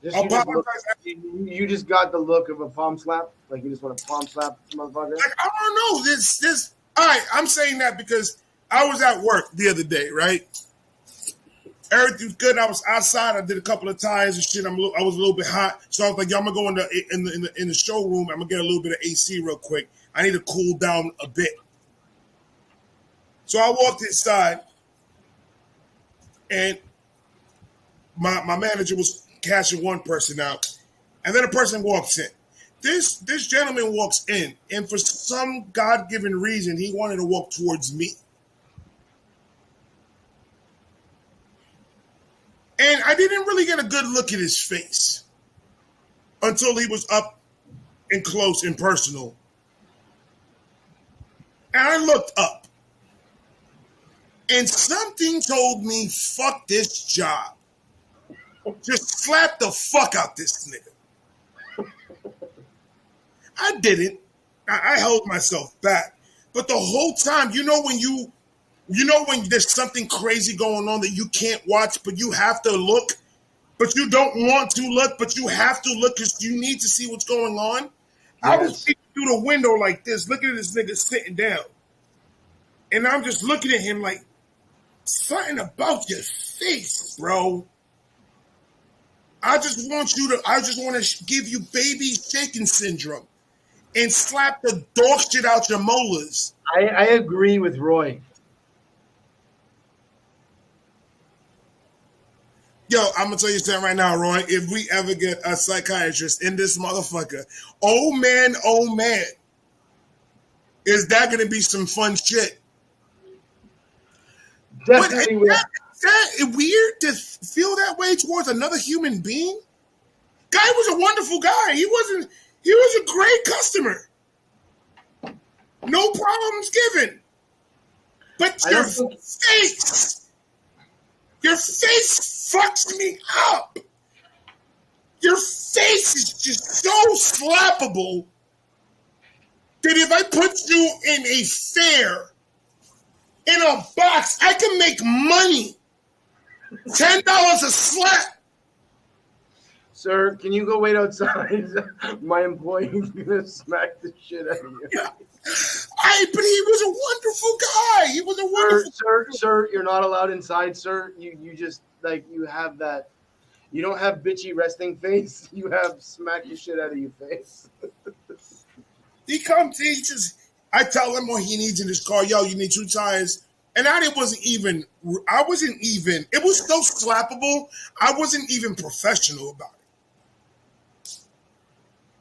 You just got the look of a palm slap. Like you just want to palm slap this motherfucker. Like, I don't know. This. All right, I'm saying that because I was at work the other day, right? Everything was good. I was outside. I did a couple of tires and shit. I was a little bit hot, so I was like, "Yo, I'm gonna go in the showroom. I'm gonna get a little bit of AC real quick. I need to cool down a bit." So I walked inside, and my manager was cashing one person out, and then a person walks in. This gentleman walks in, and for some God-given reason, he wanted to walk towards me. And I didn't really get a good look at his face until he was up and close and personal. And I looked up. And something told me, fuck this job. Just slap the fuck out this nigga. I didn't. I held myself back. But the whole time, you know when there's something crazy going on that you can't watch, but you have to look, but you don't want to look, but you have to look because you need to see what's going on? Yes. I was peeking through the window like this, looking at this nigga sitting down. And I'm just looking at him like, something about your face, bro. I just want to give you baby shaking syndrome and slap the dog shit out your molars. I agree with Roy. Yo, I'm going to tell you something right now, Roy. If we ever get a psychiatrist in this motherfucker, oh man, is that going to be some fun shit? Definitely. Is that weird to feel that way towards another human being? Guy was a wonderful guy. He was a great customer. No problems given. But your face fucks me up. Your face is just so slappable that if I put you in a fair, in a box, I can make money. $10 a slap. Sir, can you go wait outside? My employee's gonna smack the shit out of you. Yeah. But he was a wonderful guy. He was a wonderful Sir, you're not allowed inside, sir. You just like you have that. You don't have bitchy resting face. You have smack the shit out of your face. He comes, I tell him what he needs in his car. Yo, you need 2 tires. And it wasn't even, it was so slappable, I wasn't even professional about it.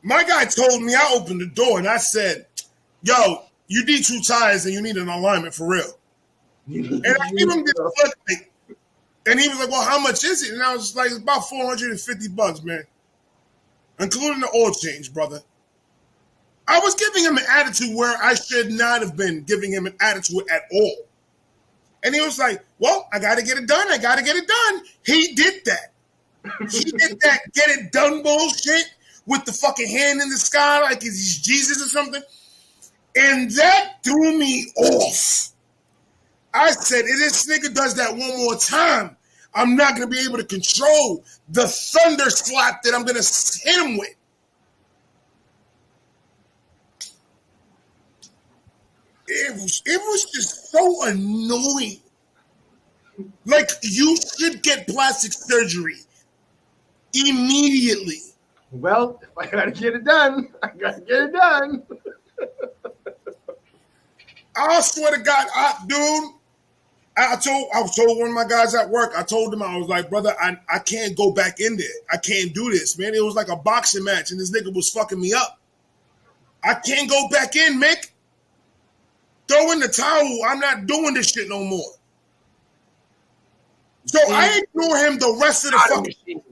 My guy told me, I opened the door and I said, yo, you need 2 tires and you need an alignment for real. And I gave him this look, and he was like, well, how much is it? And I was like, it's about $450, man. Including the oil change, brother. I was giving him an attitude where I should not have been giving him an attitude at all. And he was like, well, I got to get it done. He did that. He did that get it done bullshit with the fucking hand in the sky like he's Jesus or something. And that threw me off. I said, if this nigga does that one more time, I'm not going to be able to control the thunder slap that I'm going to hit him with. it was just so annoying. Like, you should get plastic surgery immediately. Well, if I gotta get it done, I gotta get it done. I swear to God, dude, I told one of my guys at work, I told him, I was like, brother, I can't go back in there. I can't do this, man. It was like a boxing match, and this nigga was fucking me up. I can't go back in, Mick. Throw in the towel. I'm not doing this shit no more. So I ignore him the rest of the fucking.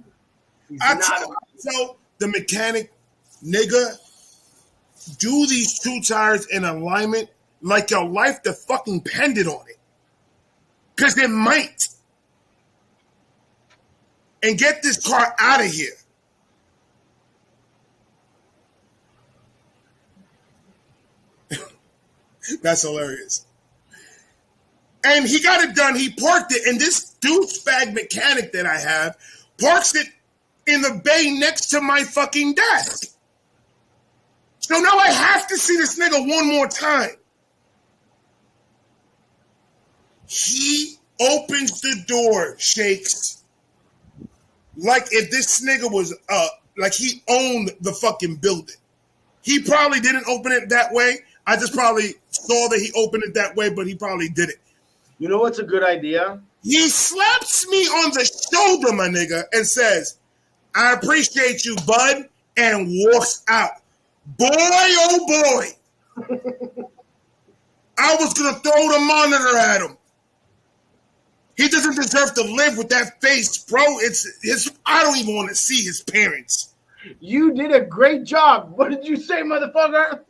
So the mechanic, nigga, do these two tires in alignment like your life the fucking depended on it. Because it might. And get this car out of here. That's hilarious. And he got it done. He parked it. And this douchebag mechanic that I have parks it in the bay next to my fucking desk. So now I have to see this nigga one more time. He opens the door, Shakes, like if this nigga was like he owned the fucking building. He probably didn't open it that way. I just probably saw that he opened it that way, but he probably did it. You know what's a good idea? He slaps me on the shoulder, my nigga, and says, I appreciate you, bud, and walks out. Boy, oh boy. I was going to throw the monitor at him. He doesn't deserve to live with that face, bro. I don't even want to see his parents. You did a great job. What did you say, motherfucker?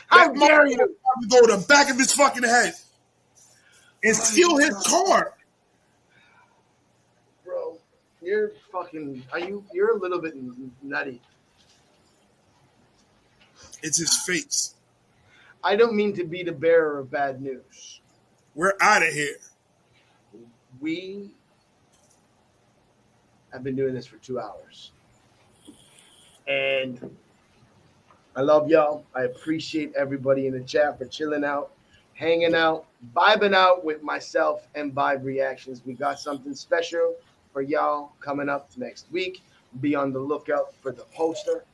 How dare you? Go to the back of his fucking head and steal his car. Bro, you're fucking, you're a little bit nutty. It's his face. I don't mean to be the bearer of bad news. We're out of here. We have been doing this for 2 hours. And I love y'all. I appreciate everybody in the chat for chilling out, hanging out, vibing out with myself and Vibe Reactions. We got something special for y'all coming up next week. Be on the lookout for the poster.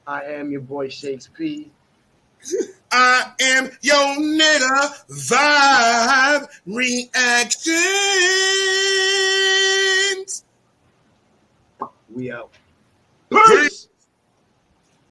I am your boy Shakes P. I am your nigga Vibe Reactions. We out.